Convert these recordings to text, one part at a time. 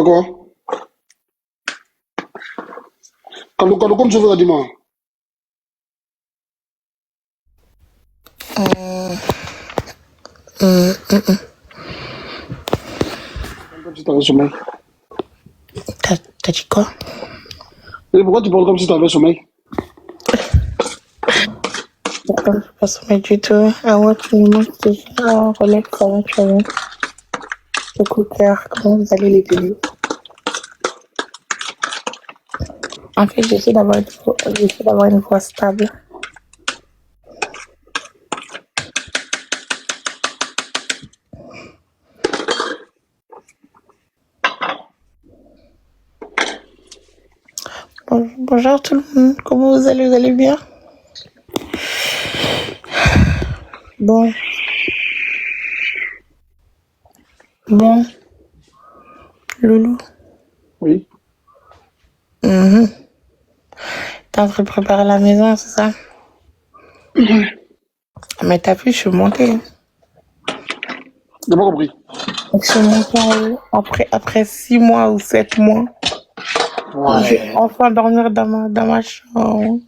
veux quoi? Quand tu veux, dis-moi. Hum, hum, hum, hum. Comme si t'avais sommeil. T'as dit quoi? Et pourquoi tu parles comme si t'avais sommeil? Pourquoi je pas sommeil du tout? Ah ouais, tu me manques déjà. Ah, relève, comment tu vas? Coucou cœur, comment vous allez les bébés? En fait, j'essaie d'avoir une voix stable. Bonjour tout le monde, comment vous allez? Vous allez bien? Bon, Loulou. Oui. Mhm. T'es en train de préparer la maison, c'est ça? Mais t'as vu, je suis montée. J'ai pas compris. Je suis montée en haut. Après 6 mois ou 7 mois, je vais Ouais. enfin dormir dans ma chambre.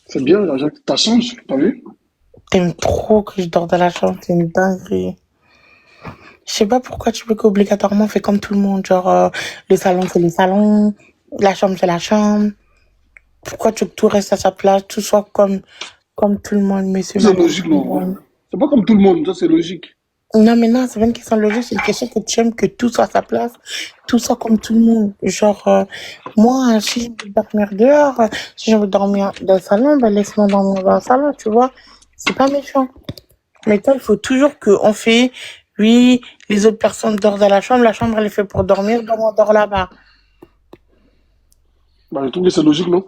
C'est bien, ta chance, t'as vu? T'aimes trop que je dors dans la chambre, c'est une dinguerie. Je sais pas pourquoi tu veux qu'obligatoirement on fait comme tout le monde. Genre, le salon c'est le salon, la chambre c'est la chambre. Pourquoi tu veux que tout reste à sa place, tout soit comme tout le monde, monsieur, C'est madame, logique, tout le non? monde. C'est pas comme tout le monde, ça c'est logique. Non, mais non, c'est pas une question de logique, c'est une question que tu aimes que tout soit à sa place, tout soit comme tout le monde. Genre, moi, si je veux dormir dehors, si je veux dormir dans le salon, ben laisse-moi dormir dans le salon, tu vois. C'est pas méchant. Mais toi, il faut toujours qu'on fait, oui, les autres personnes dorment dans la chambre elle est faite pour dormir, donc on dort là-bas. Bah, je trouve que c'est logique, non?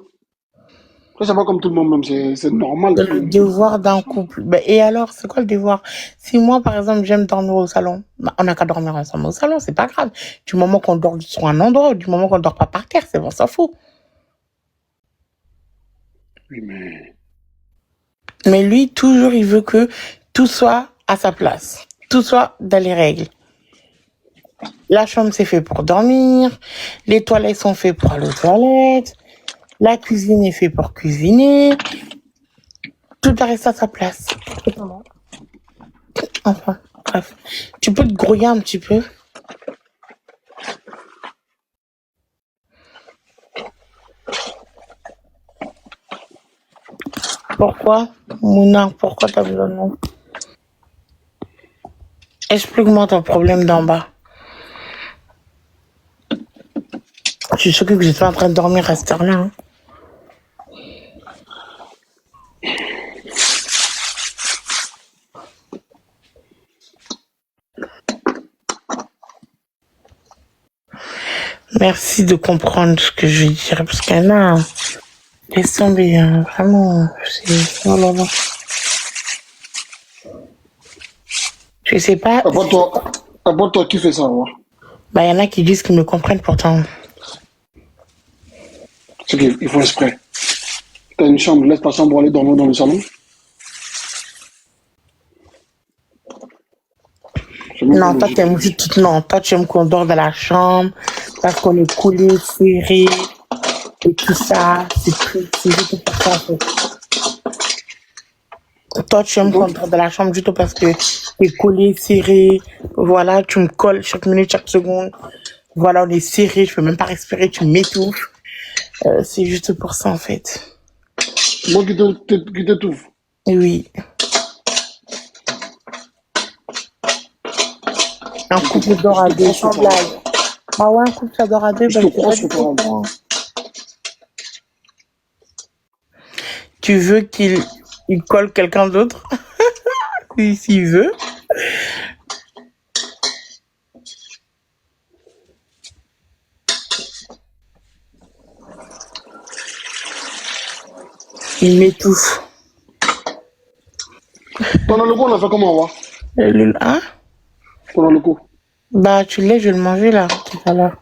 Après, c'est pas comme tout le monde, même, c'est normal C'est que. le devoir d'un couple. Ben, et alors, c'est quoi le devoir? Si moi, par exemple, j'aime dormir au salon, ben, on n'a qu'à dormir ensemble au salon, c'est pas grave. Du moment qu'on dort sur un endroit, du moment qu'on dort pas par terre, c'est bon, on s'en fout. Oui, mais. Mais lui, toujours, il veut que tout soit à sa place. Tout soit dans les règles. La chambre, c'est fait pour dormir. Les toilettes sont faites pour aller aux toilettes. La cuisine est faite pour cuisiner. Tout doit rester à sa place. Enfin, bref. Tu peux te grouiller un petit peu? Pourquoi? Mouna, pourquoi t'as besoin de nous? Explique-moi ton problème d'en bas. Je suis sûre que j'étais en train de dormir à cette heure-là. Hein. Merci de comprendre ce que je veux dire, parce qu'il y en a, laisse tomber, hein, vraiment, c'est... Oh là là. Je sais pas, À part toi qui fais ça, ouais. bah, il y en a qui disent qu'ils me comprennent pourtant. C'est qu'ils font exprès. T'as une chambre, laisse ta chambre aller dormir dans le salon. C'est même pas Non, toi, logique. t'aimes juste tout, non, toi, tu aimes qu'on dort dans la chambre, parce qu'on est collé, serré, et tout ça, c'est juste pour ça, en fait. Toi, tu aimes qu'on Donc, dort dans la chambre juste parce que t'es collé, serré, voilà, tu me colles chaque minute, chaque seconde. Voilà, on est serré, je peux même pas respirer, tu m'étouffes. C'est juste pour ça, en fait. moi qui t'étouffe. Et oui, un couple dort Je à te deux, crois sur sans parole. blague. Ah ouais, un couple ça dort à deux, Je ben te je suis crois pas sur du tout au parole. courant. Tu veux il colle quelqu'un d'autre, s'il veut. Il m'étouffe. Pendant le coup, on a fait comment, va? Hein? Pendant le coup. Bah, tu l'as, je vais le manger là, tout à l'heure.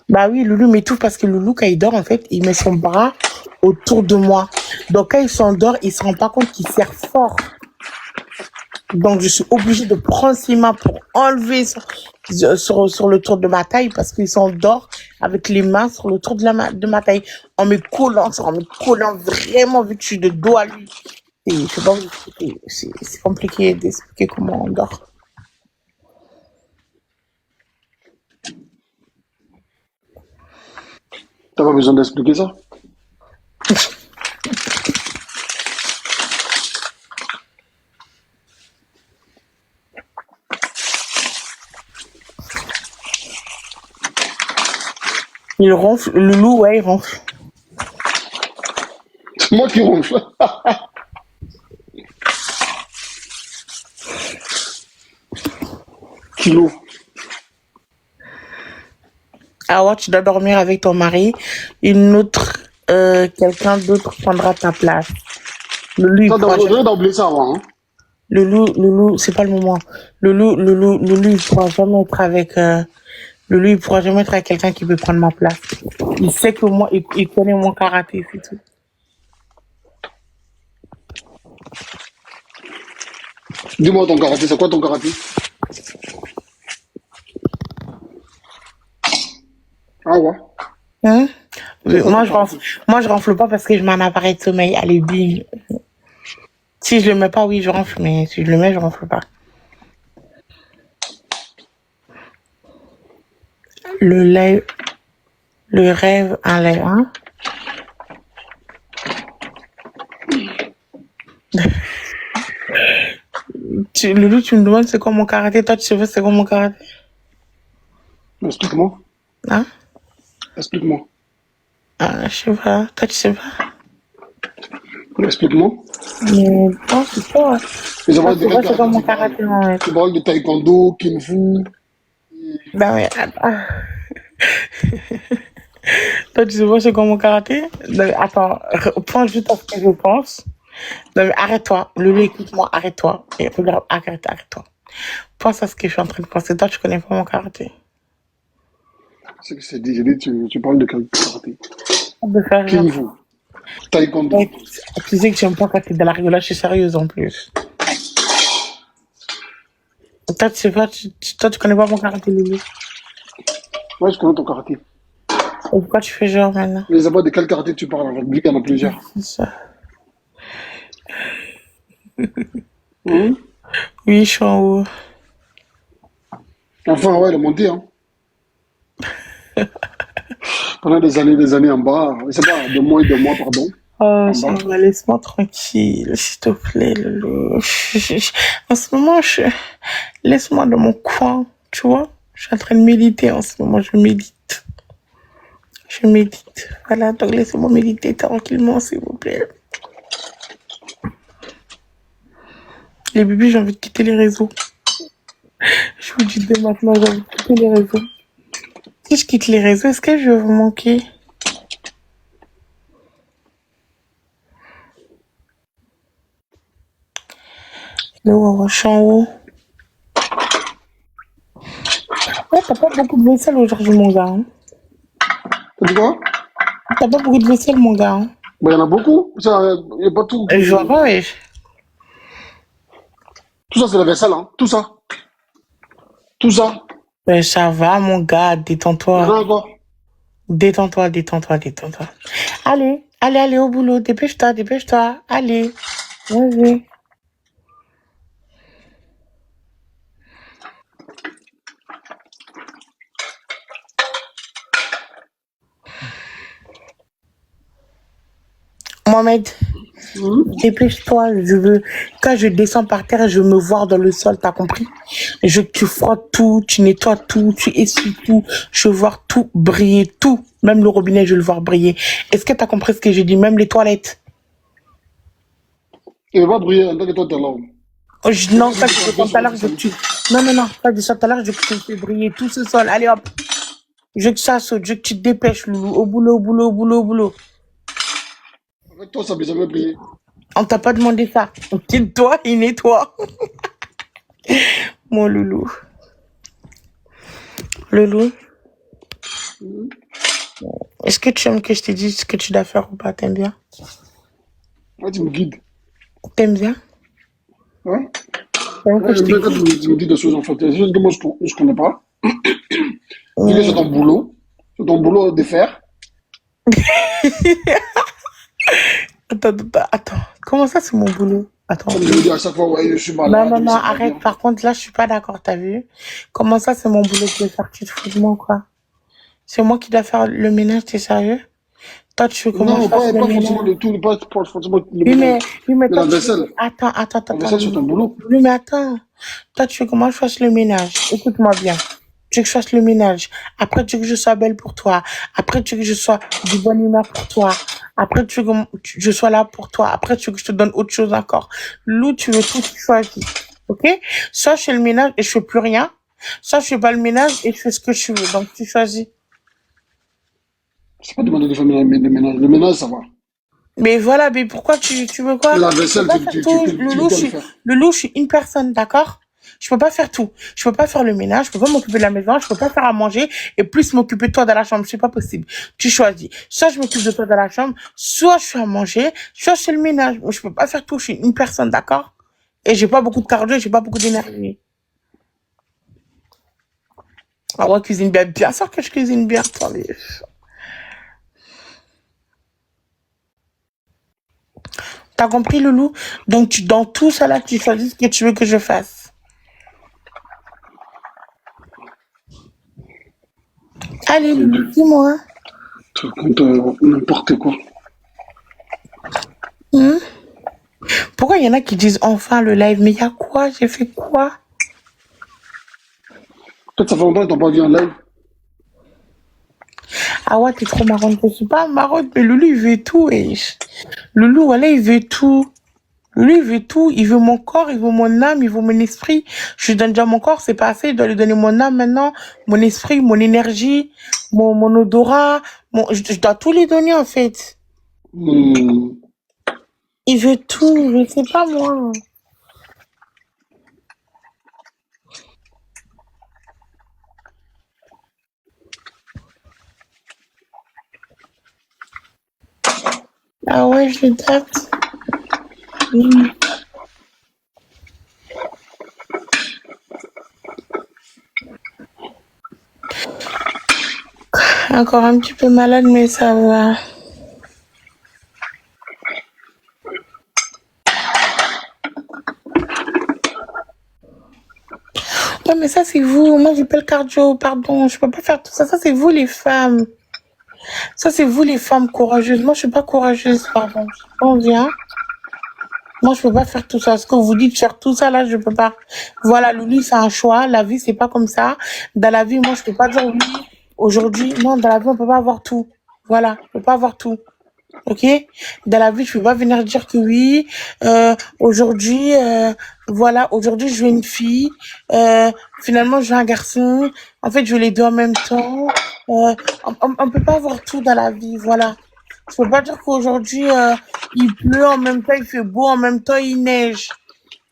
Bah oui, Loulou m'étouffe parce que Loulou, quand il dort, en fait, il met son bras autour de moi. Donc, quand il s'endort, il se rend pas compte qu'il serre fort. Donc, je suis obligée de prendre ses mains pour enlever sur le tour de ma taille parce qu'ils s'endort avec les mains sur le tour de ma taille en me collant, vraiment vu que je suis de dos à lui. Et je sais pas vous expliquer. C'est compliqué d'expliquer comment on dort. T'as pas besoin d'expliquer ça. Il ronfle, le loup, ouais, il ronfle. C'est moi qui ronfle. Kilo. Ah ouais, tu dois dormir avec ton mari. Quelqu'un d'autre prendra ta place. Le loup, il Ça, pourra jamais. j'aurais oublié ça avant. Hein. Le loup, c'est pas le moment. Le loup, il pourra jamais être avec. Le loup, il pourra jamais être avec quelqu'un qui peut prendre ma place. Il sait que moi, il connaît mon karaté, c'est tout. Dis-moi ton karaté, c'est quoi ton karaté? Ah ouais. Hein? C'est quoi ton Moi, karaté? je ronfle pas parce que je mets un appareil de sommeil. Allez, bim. Si je le mets pas, oui, je ronfle, mais si je le mets, je ronfle pas. Le rêve, un lait, hein? Loulou, tu me demandes c'est quoi mon karaté? Toi, tu sais c'est quoi mon karaté? Explique-moi. Hein? Explique-moi. Ah, je sais pas. Toi, tu sais pas? Explique-moi. Mais non, c'est pas. Les Toi, avales tu de quel vois c'est quoi karaté mon tu parles? karaté, en fait. Tu parles de taekwondo, kung fu. Ben ouais, attends. Toi, tu sais pas c'est quoi mon karaté? Non, mais attends, pense juste à ce que je pense. Non, mais arrête-toi. Loulou, écoute-moi, arrête-toi. Et regarde, arrête-toi. Pense à ce que je suis en train de penser. Toi, tu connais pas mon karaté. C'est que c'est dit. J'ai dit, tu parles de quel karaté? De faire Kung genre. fu. Taekwondo. Ouais, tu sais que j'aime pas quand t'es de la rigolade, je suis sérieuse en plus. Toi, tu sais pas, toi, tu connais pas mon karaté, Loulou. Ouais, je connais ton karaté. Et pourquoi tu fais genre maintenant? Les avales de quel karaté tu parles? Avec lui, il y en a plusieurs. C'est ça. Hum? Oui, je suis en haut. Enfin, ouais, il est monté. Hein. Pendant des années en bas. C'est pas de mois, pardon. Oh, En ça bas. va, laisse-moi tranquille, s'il te plaît, Loulou. En ce moment, laisse-moi dans mon coin, tu vois. Je suis en train de méditer en ce moment, je médite. Je médite. Voilà, donc laissez-moi méditer tranquillement, s'il vous plaît. Les bébés, j'ai envie de quitter les réseaux. Je vous dis dès maintenant, j'ai envie de quitter les réseaux. Si je quitte les réseaux, est-ce que je vais vous manquer? Le je suis en haut. Ouais, t'as pas beaucoup de vaisselle aujourd'hui, mon gars. Hein. T'as dit quoi? T'as pas beaucoup de vaisselle, mon gars. Hein. Ben, il y en a beaucoup. Il n'y a pas tout. Je vois pas, ouais. Tout ça, c'est la vaisselle. Hein. Tout ça. Tout ça. Ben, ça va, mon gars, Il y en détends-toi. a encore. Détends-toi. Allez, au boulot. Dépêche-toi. Allez. Vas-y. Mohamed, dépêche-toi. Quand je descends par terre, je veux me voir dans le sol, t'as compris? Je veux que tu frottes tout, tu nettoies tout, tu essuies tout. Je veux voir tout briller, tout. Même le robinet, je veux le voir briller. Est-ce que t'as compris ce que j'ai dit? Même les toilettes. Il ne va pas briller en tant que toi, t'es là. Oh, non, ça, je veux tout à l'heure, je veux que tu... Non. Ça, je ça tout à l'heure, je veux que tu me fais briller tout ce sol. Allez, hop. Je veux que ça saute, je veux que tu te dépêches, Loulou. Au boulot. Avec toi, ça ne peut jamais briller. On t'a pas demandé ça. Quitte-toi, il nettoie. Mon loulou. Loulou, est-ce que tu aimes que je te dise ce que tu dois faire ou pas? T'aimes bien? Ouais, tu me guides. T'aimes bien? Hein? T'aimes que Ouais, je j'aime te bien quand guide? tu me dis des choses, en fait. Des choses que moi, je ne connais pas. Tu es sur Hmm. sur ton boulot de faire. Attends. Comment ça, c'est mon boulot? Attends. Comme je vous dis à chaque fois, ouais, je suis Non, malade, non, mais non, ça va arrête. bien. Par contre, là, je suis pas d'accord, t'as vu? Comment ça, c'est mon boulot de le faire? Tu te fous de moi, quoi? C'est moi qui dois faire le ménage, t'es sérieux? Toi, tu veux que moi je Non, fasse le pas forcément ménage? le tout, pas forcément le Oui, ménage. Mais toi, la tu veux que... vaisselle. La Attends, vaisselle sur ton Loulou. boulot. Oui, mais attends. Toi, tu veux que moi je fasse le ménage? Écoute-moi bien. Tu veux que je fasse le ménage. Après, tu veux que je sois belle pour toi. Après, tu veux que je sois du bonne humeur pour toi. Après, tu veux que je sois là pour toi. Après, tu veux que je te donne autre chose encore. Lou, tu veux tout, tu choisis. Ok? Soit je fais le ménage et je fais plus rien. Soit je fais pas le ménage et je fais ce que je veux. Donc, tu choisis. C'est pas demander de faire le ménage. Le ménage, ça va. Mais voilà, mais pourquoi tu veux Mais quoi? la Je peux vaisselle, pas faire tout. tu peux bien le faire. Loulou, je suis une personne, d'accord? Je peux pas faire tout. Je peux pas faire le ménage, je peux pas m'occuper de la maison, je peux pas faire à manger et plus m'occuper de toi dans la chambre. C'est pas possible. Tu choisis. Soit je m'occupe de toi dans la chambre, soit je fais à manger, soit je fais le ménage. Mais je peux pas faire tout. Je suis une personne, d'accord? Et j'ai pas beaucoup de cardio, j'ai pas beaucoup d'énergie. Ah ouais, cuisine bien. Bien sûr que je cuisine bien, attendez. T'as compris, Loulou? Donc, dans tout ça là, tu choisis ce que tu veux que je fasse. Allez, Loulou, dis-moi. Tu racontes n'importe quoi. Hmm? Pourquoi il y en a qui disent enfin le live? Mais il y a quoi? J'ai fait quoi? Peut-être ça fait longtemps que t'as pas vu un live. Ah ouais, t'es trop marrante. Je suis pas marrante, mais Loulou, il veut tout, wesh. Loulou, voilà, il veut tout. Loulou, il veut tout. Il veut mon corps, il veut mon âme, il veut mon esprit. Je lui donne déjà mon corps, c'est pas assez. Je dois lui donner mon âme maintenant, mon esprit, mon énergie, mon odorat. Je dois tout lui donner, en fait. Hmm. Il veut tout. Je sais pas, moi. Ah ouais, je date. Hmm. Encore un petit peu malade, mais ça va. Ouais, mais ça, c'est vous. Moi, j'ai pas le cardio, pardon. Je peux pas faire tout ça. Ça, c'est vous, les femmes. Ça, c'est vous, les femmes courageuses. Moi, je suis pas courageuse, pardon. On vient. Moi, je peux pas faire tout ça. Ce que vous dites, faire tout ça, là, je peux pas. Voilà, Loulou, c'est un choix. La vie, c'est pas comme ça. Dans la vie, moi, je peux pas dire oui. Aujourd'hui, non, dans la vie, on peut pas avoir tout. Voilà, on peut pas avoir tout. Ok? Dans la vie, je peux pas venir dire que oui, aujourd'hui, voilà, aujourd'hui, je veux une fille, finalement, je veux un garçon. En fait, je veux les deux en même temps. On peut pas avoir tout dans la vie, voilà. Je peux pas dire qu'aujourd'hui, il pleut en même temps, il fait beau en même temps, il neige.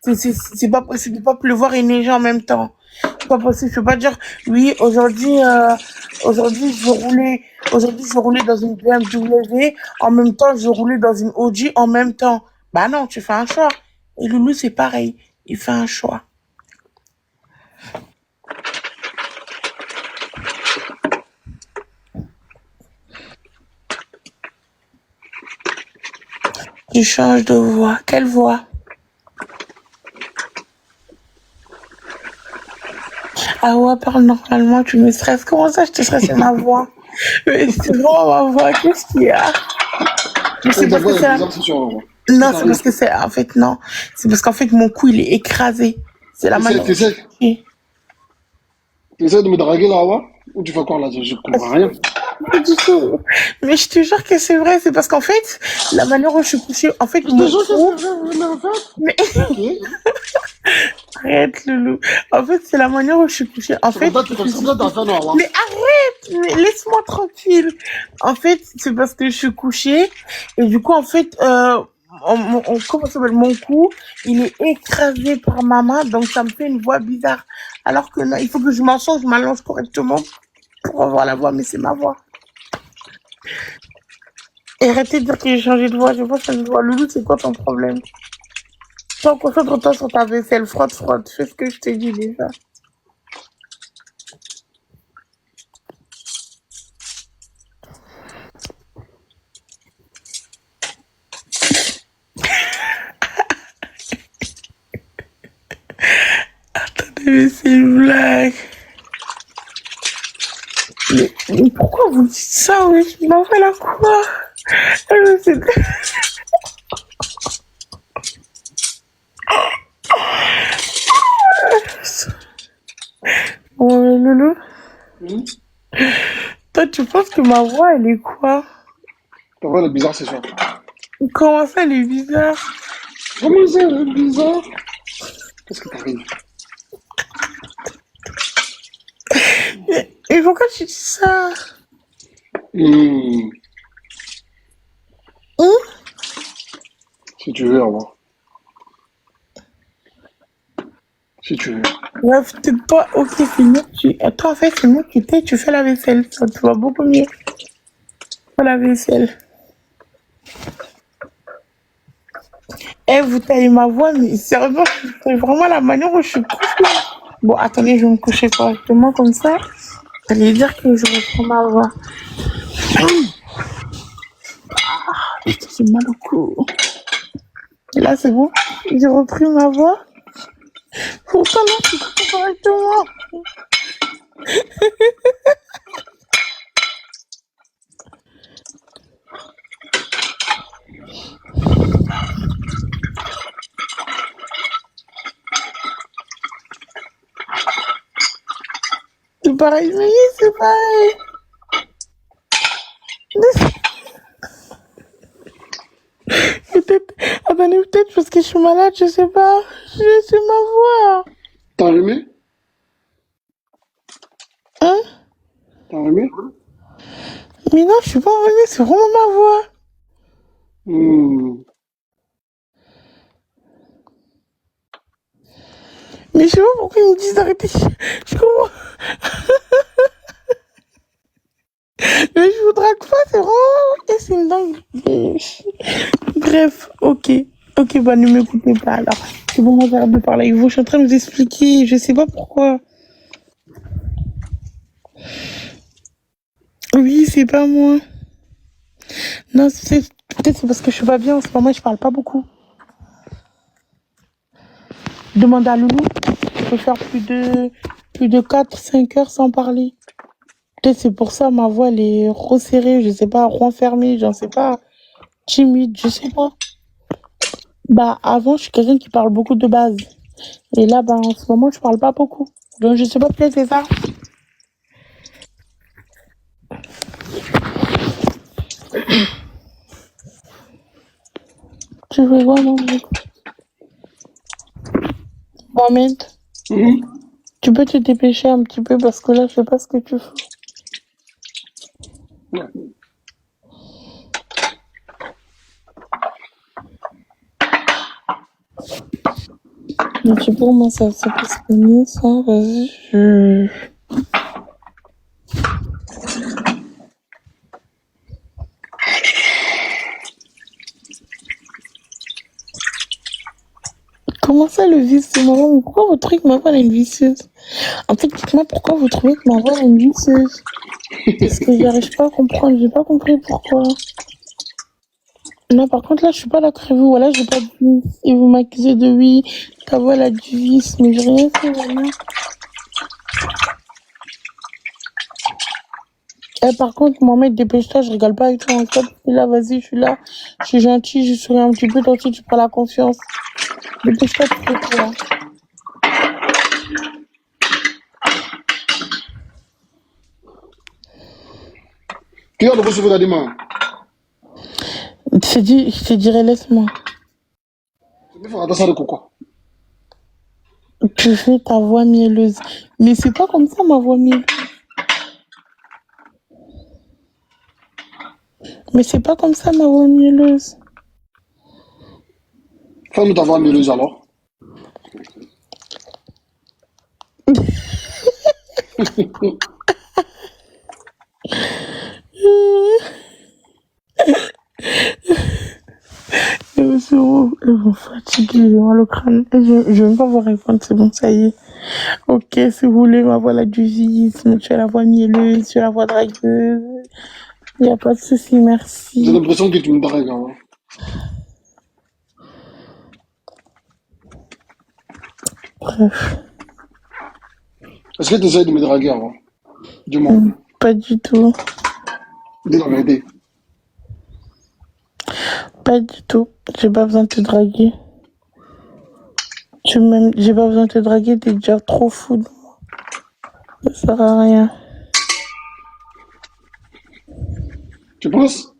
C'est pas possible de pas pleuvoir et neiger en même temps. C'est pas possible. Je peux pas dire, oui, aujourd'hui, aujourd'hui, je veux rouler dans une BMW, en même temps, je veux rouler dans une Audi en même temps. Bah non, tu fais un choix. Et Loulou, c'est pareil. Il fait un choix. Tu changes de voix. Quelle voix? Ah ouais, parle normalement, tu me stresses. Comment ça, je te stresse, c'est ma voix? Mais c'est vraiment ma voix. Qu'est-ce qu'il y a? Mais c'est Ta parce que voix est c'est la... bizarre, c'est sûr. Ça Non, c'est t'arrive. parce que c'est... En fait, non. C'est parce qu'en fait, mon cou, il est écrasé. C'est la manière dont je suis T'essaies couchée. de me draguer là, ouais? Ou tu fais quoi là? Je comprends rien. Pas du tout. Mais je te jure que c'est vrai. C'est parce qu'en fait, la manière où je suis couchée, en fait, Je te mon jure que cou... c'est vrai, mais en fait. Mais Ok. arrête, Loulou. En fait, c'est la manière où je suis couchée. En fait, je suis C'est comme ça que t'as fait, non, ouais. mais arrête, mais laisse-moi tranquille. En fait, c'est parce que je suis couchée et du coup, en fait, comment ça s'appelle, mon cou, il est écrasé par ma main, donc ça me fait une voix bizarre. Alors que non, il faut que je m'allonge correctement pour avoir la voix, mais c'est ma voix. Et arrêtez de dire que j'ai changé de voix, j'ai pas changé de voix. Loulou, c'est quoi ton problème? Toi, concentre-toi sur ta vaisselle, frotte, frotte, fais ce que je t'ai dit déjà. Mais c'est une blague. Mais pourquoi vous dites ça, oui? Ma voix, elle a quoi? Ouais, Loulou. Toi, tu penses que ma voix, elle est quoi? Ta voix, elle est bizarre, c'est sûr. Comment ça, elle est bizarre? Comment ça, elle est bizarre? Qu'est-ce que t'arrives? Et pourquoi tu dis ça? Mmh. Si tu veux, au revoir. Si tu veux. Ouais, peut-être pas. Ok, c'est mieux que tu... Toi, en fait, c'est mieux que tu fais la vaisselle. Ça te va beaucoup mieux. Fais la vaisselle. Eh, vous taillez ma voix, mais sérieusement, c'est vraiment la manière où je suis couchée. Bon, attendez, je vais me coucher correctement comme ça. Ça veut dire que je reprends ma voix. J'ai mal au cou. Et là, c'est bon. J'ai repris ma voix. Pourtant, là, je suis couchée correctement. C'est pareil, mais c'est pareil. Peut-être, attendez, peut-être parce que je suis malade, je sais pas. C'est ma voix. T'as allumé? Hein? T'as allumé? Mais non, je suis pas enrhumée, c'est vraiment ma voix. Mmh. Mais je sais pas pourquoi ils me disent d'arrêter. Je comprends. Mais je vous drague pas, c'est vraiment... Et c'est une dingue. Bref, ok. Ok, bah ne m'écoutez pas alors. C'est bon, moi j'arrête de parler avec vous. Je suis en train de vous expliquer, je sais pas pourquoi. Oui, c'est pas moi. Non, peut-être c'est parce que je suis pas bien en ce moment, je parle pas beaucoup. Demande à Loulou. Je peux faire plus de 4 5 heures sans parler. Peut-être c'est pour ça ma voix elle est resserrée, je sais pas, renfermée, j'en sais pas, timide, je sais pas. Bah avant je suis quelqu'un qui parle beaucoup de base. Et là bah en ce moment je parle pas beaucoup. Donc je sais pas, peut-être c'est ça. Tu veux voir Mohamed? Mohamed, tu peux te dépêcher un petit peu parce que là je sais pas ce que tu fais. Ouais. Mais tu sais pas comment ça peut se finir ça, vas-y, je... Comment ça le vice c'est marrant? Pourquoi votre truc ma voix elle est une vicieuse? En fait, dites-moi pourquoi vous trouvez que ma voix elle est une vicieuse? Parce que j'arrive pas à comprendre, j'ai pas compris pourquoi. Non, par contre, là, je suis pas d'accord avec vous. Voilà, j'ai pas de vice. Et vous m'accusez de oui, ta voix, elle a du vice. Mais j'ai rien fait, vraiment. Eh, par contre, Mohamed, dépêche-toi, je rigole pas avec toi en fait. Là, vas-y, je suis là. Je suis gentil, je souris un petit peu. Toi aussi, tu prends la confiance. Dépêche-toi, tu fais quoi? Qui a de vous sauver la main? Je te dirais, laisse-moi. Tu veux faire attention de quoi? Tu fais ta voix mielleuse. Mais c'est pas comme ça, ma voix mielleuse. Mais c'est pas comme ça, ma voix mielleuse. Fais-nous ta voix mielleuse alors. C'est bon, elles vont fatiguer, j'ai mal au crâne. Je vais même pas vous répondre, c'est bon, ça y est. Ok, si vous voulez ma voix là du vice, tu as la voix mielleuse, tu as la voix dragueuse. Il n'y a pas de souci, J'ai merci. l'impression que tu me dragues. Hein. Bref. Est-ce que tu essaies de me draguer avant? Dis-moi. Pas du tout. Dis la vérité. Pas du tout. J'ai pas besoin de te draguer. J'ai pas besoin de te draguer, t'es déjà trop fou de moi. Ça sert à rien. Tu penses?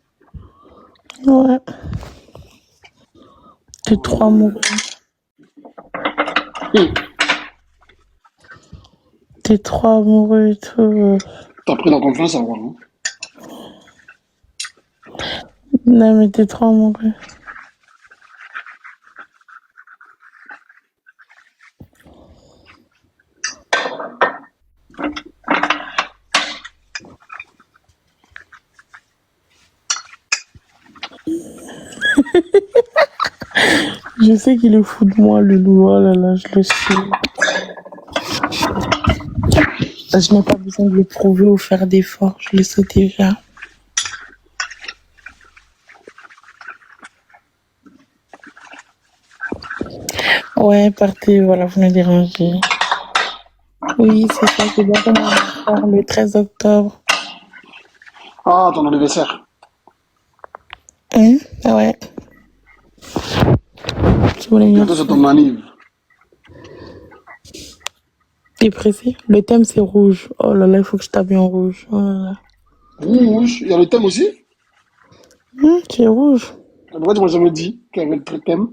Ouais. T'es trop amoureux. Hum. T'es trop amoureux et tout. T'as pris la confiance avant, hein? Non, mais t'es trop amoureux. Je sais qu'il est fou de moi, le loup. Oh là là, je le sais. Je n'ai pas besoin de le prouver ou faire d'efforts. Je le sais déjà. Ouais, partez, voilà, vous me dérangez. Oui, c'est ça, c'est bientôt mon anniversaire, le 13 octobre. Ah, ton anniversaire. Ah ouais, c'est mon Bientôt, c'est anniversaire. ton anniv. T'es pressé? Le thème, c'est rouge. Oh là là, il faut que je t'habille en rouge. Oh là là. Rouge. Il y a le thème aussi? C'est rouge. Pourquoi tu m'as jamais dit qu'il y avait le thème?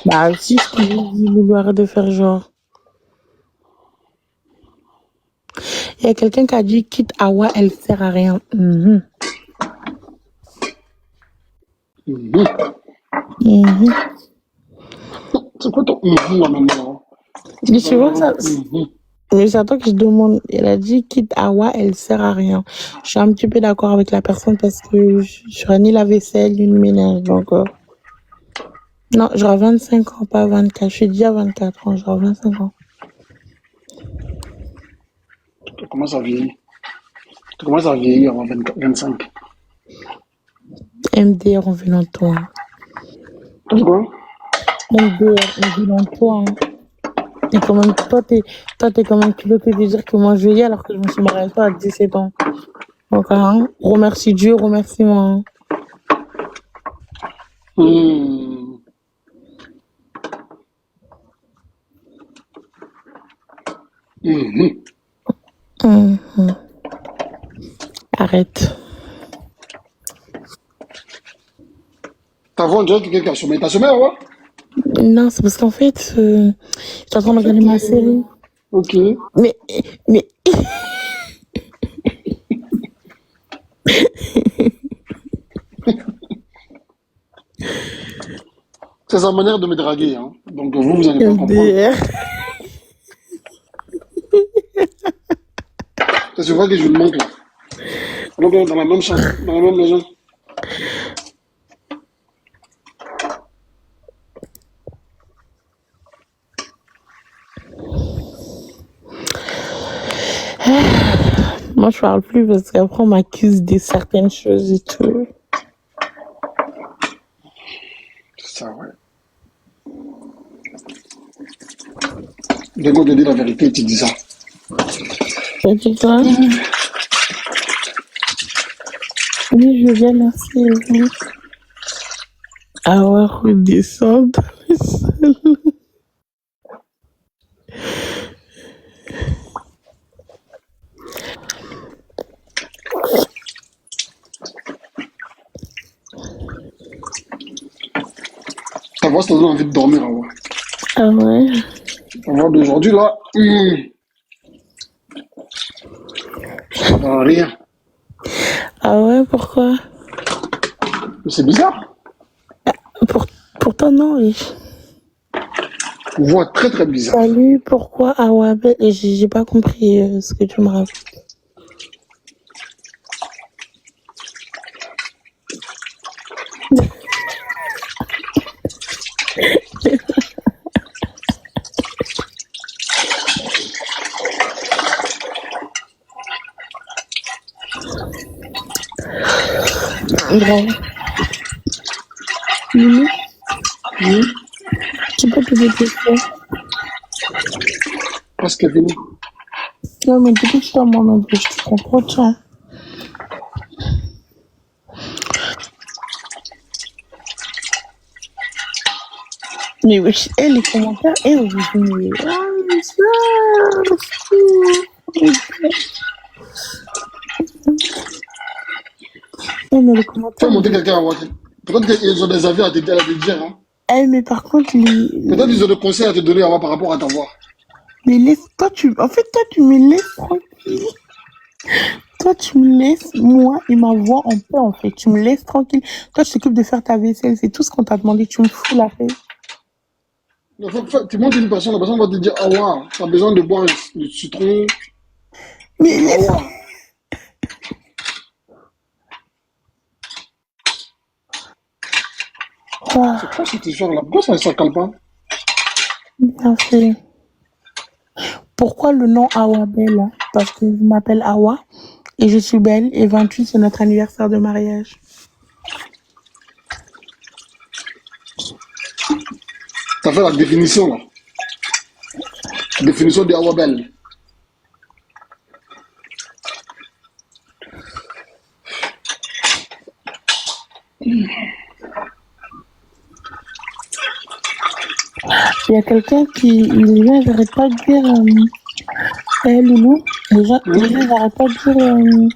Bah, si je t'ai dit, Loulou, arrête de faire genre. Il y a quelqu'un qui a dit quitte Awa, elle sert à rien. Mhm. C'est quoi ton là maintenant? Mais je vois ça. Mhm. Mais c'est à toi que je demande. Elle a dit quitte Awa, elle sert à rien. Je suis un petit peu d'accord avec la personne parce que je ferai ni la vaisselle, ni le ménage. Donc, non, j'aurai 25 ans, pas 24. Je suis déjà 24 ans, j'aurai 25 ans. Tu commences à vieillir. Tu commences à vieillir avant 25. MDR, on veut dans toi. Tu dis quoi? MDR, on veut dans toi. Et quand même, toi, t'es quand même culotté de dire que moi, je vieillis alors que je me suis mariée avec toi à 17 ans. Donc, remercie Dieu, remercie moi. Mhm. Arrête. Ta voix, on dirait que quelqu'un a sommé. T'as sommé, ouais? Non, c'est parce qu'en fait, j'étais en train de regarder ma série. Ok. Mais, mais, C'est sa manière de me draguer, hein. Donc vous allez pas comprendre. MDR. Je vois que je lui manque là. On est dans la même chambre, dans la même maison. Moi, je parle plus parce qu'après, on m'accuse de certaines choses et tout. C'est ça, ouais. Dès qu'on te dit la vérité, tu dis ça. Tu dis quoi? Oui, je veux bien, merci. Oui. Ah ouais, redescendre. Ta voix, ça donne envie de dormir, hein, ouais. Ah ouais. Ta voix d'aujourd'hui, là, ça va rien. Ah ouais, pourquoi? Mais c'est bizarre. Pourtant, non, oui. Voix très très bizarre. Salut, pourquoi? Ah ouais, j'ai pas compris ce que tu me racontes. Bravo. Tu peux te détester. Presque fini. Non, mais dépêche-toi, moi, je te prends trop de temps. Mais wesh, les commentaires, vous dites, mais, mais les Tu as commentaires, monté quelqu'un à voir. Peut-être qu'ils ont des avis à te dire. Hein. mais par contre, Peut-être qu'ils ont des conseils à te donner à voir par rapport à ta voix. mais laisse, toi, toi, tu me laisses tranquille. Toi, tu me laisses, moi et ma voix en paix, en fait. Tu me laisses tranquille. Toi, tu t'occupes de faire ta vaisselle. C'est tout ce qu'on t'a demandé. Tu me fous la paix. Tu montes une personne, la personne va te dire, ah ouais, tu as besoin de boire du citron. Mais Ah laisse. ouais. C'est quoi cette histoire-là? Pourquoi ça ne cale pas? Bien fait. Pourquoi le nom Awa Belle? Parce que je m'appelle Awa et je suis belle et 28 c'est notre anniversaire de mariage. Ça fait la définition là. Définition de Awabel. Il y a quelqu'un qui, les gens, j'arrête pas de dire, Loulou, les gens, j'arrête pas de dire,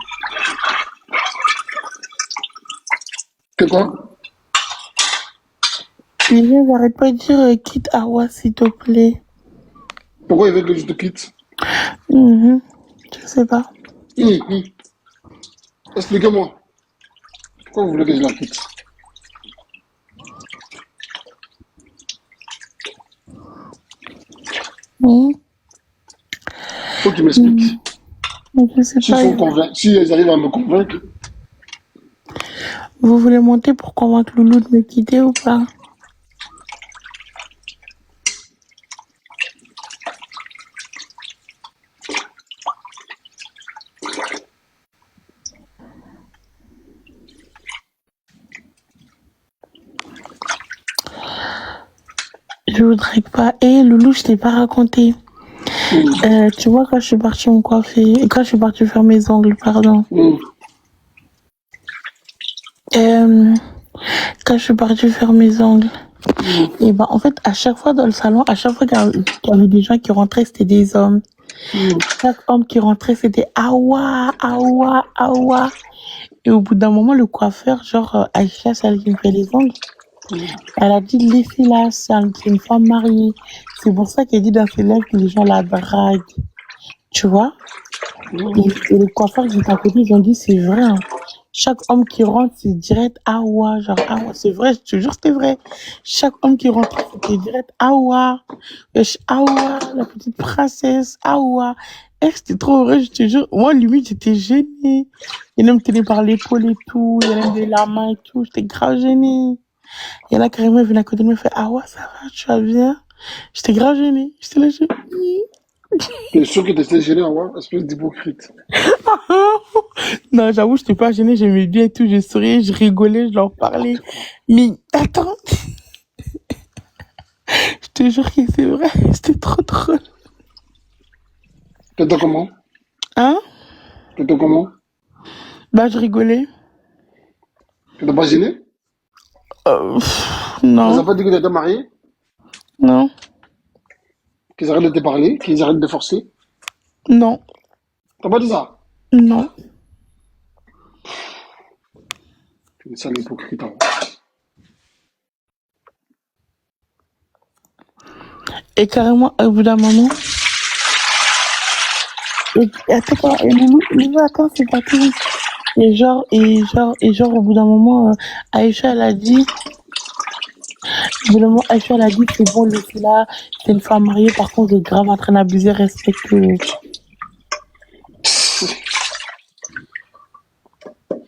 C'est quoi? les gens, j'arrête pas de dire, quitte Awa, s'il te plaît. Pourquoi il veut que je te quitte? Je sais pas. Expliquez-moi. Pourquoi vous voulez que je la quitte? Faut qu'ils m'expliquent. Je sais pas. Si ils arrivent à me convaincre. Vous voulez monter pour convaincre Loulou de me quitter ou pas? Je voudrais pas. Loulou, je t'ai pas raconté. Tu vois, quand je suis partie me coiffer, quand je suis partie faire mes ongles, pardon. Quand je suis partie faire mes ongles, et ben en fait, à chaque fois dans le salon, à chaque fois qu'il y avait des gens qui rentraient, c'était des hommes. Chaque homme qui rentrait, c'était Awa, Awa, Awa. Et au bout d'un moment, le coiffeur, genre Aïcha, celle qui me fait les ongles, elle a dit laissez-la, c'est une femme mariée. C'est pour ça qu'elle dit dans ses lèvres que les gens la draguent. Tu vois? Et les coiffeurs qui étaient à côté, ils ont dit c'est vrai. Hein. Chaque homme qui rentre, c'est direct Awa. Genre Awa, c'est vrai, je te jure, c'était vrai. Chaque homme qui rentre, c'était direct Awa. Wesh, Awa, la petite princesse, Awa. C'était trop vrai, je te jure. Moi, limite, j'étais gênée. Il y en a me tenait par l'épaule et tout. Il y en a de la main et tout. J'étais grave gênée. Il y en a carrément venu à côté de moi et fait Awa, ça va, tu vas bien? J'étais grave gênée. J'étais là, T'es sûr que t'étais gêné à voir? Espèce d'hypocrite. Non, j'avoue, je n'étais pas gênée, j'aimais bien et tout, je souriais, je rigolais, je leur parlais. Mais attends, je te jure que c'est vrai, c'était trop drôle. T'étais comment? Hein? T'étais comment? Bah, je rigolais. T'étais pas gêné? Ils ont Non, pas dit que t'étais marié? non, Qu'ils arrêtent de te parler? Qu'ils arrêtent de forcer? non, T'as pas dit ça? non. T'es une sale hypocrite. Hein. Et carrément, au bout d'un moment, attends, quoi, Loulou, attends, c'est pas tout. Et genre, au bout d'un moment, Aïcha, elle a dit, au bout d'un moment, Aïcha, elle a dit, c'est bon, laissez-la, c'est une femme mariée, par contre, elle est grave en train d'abuser, respecte-le.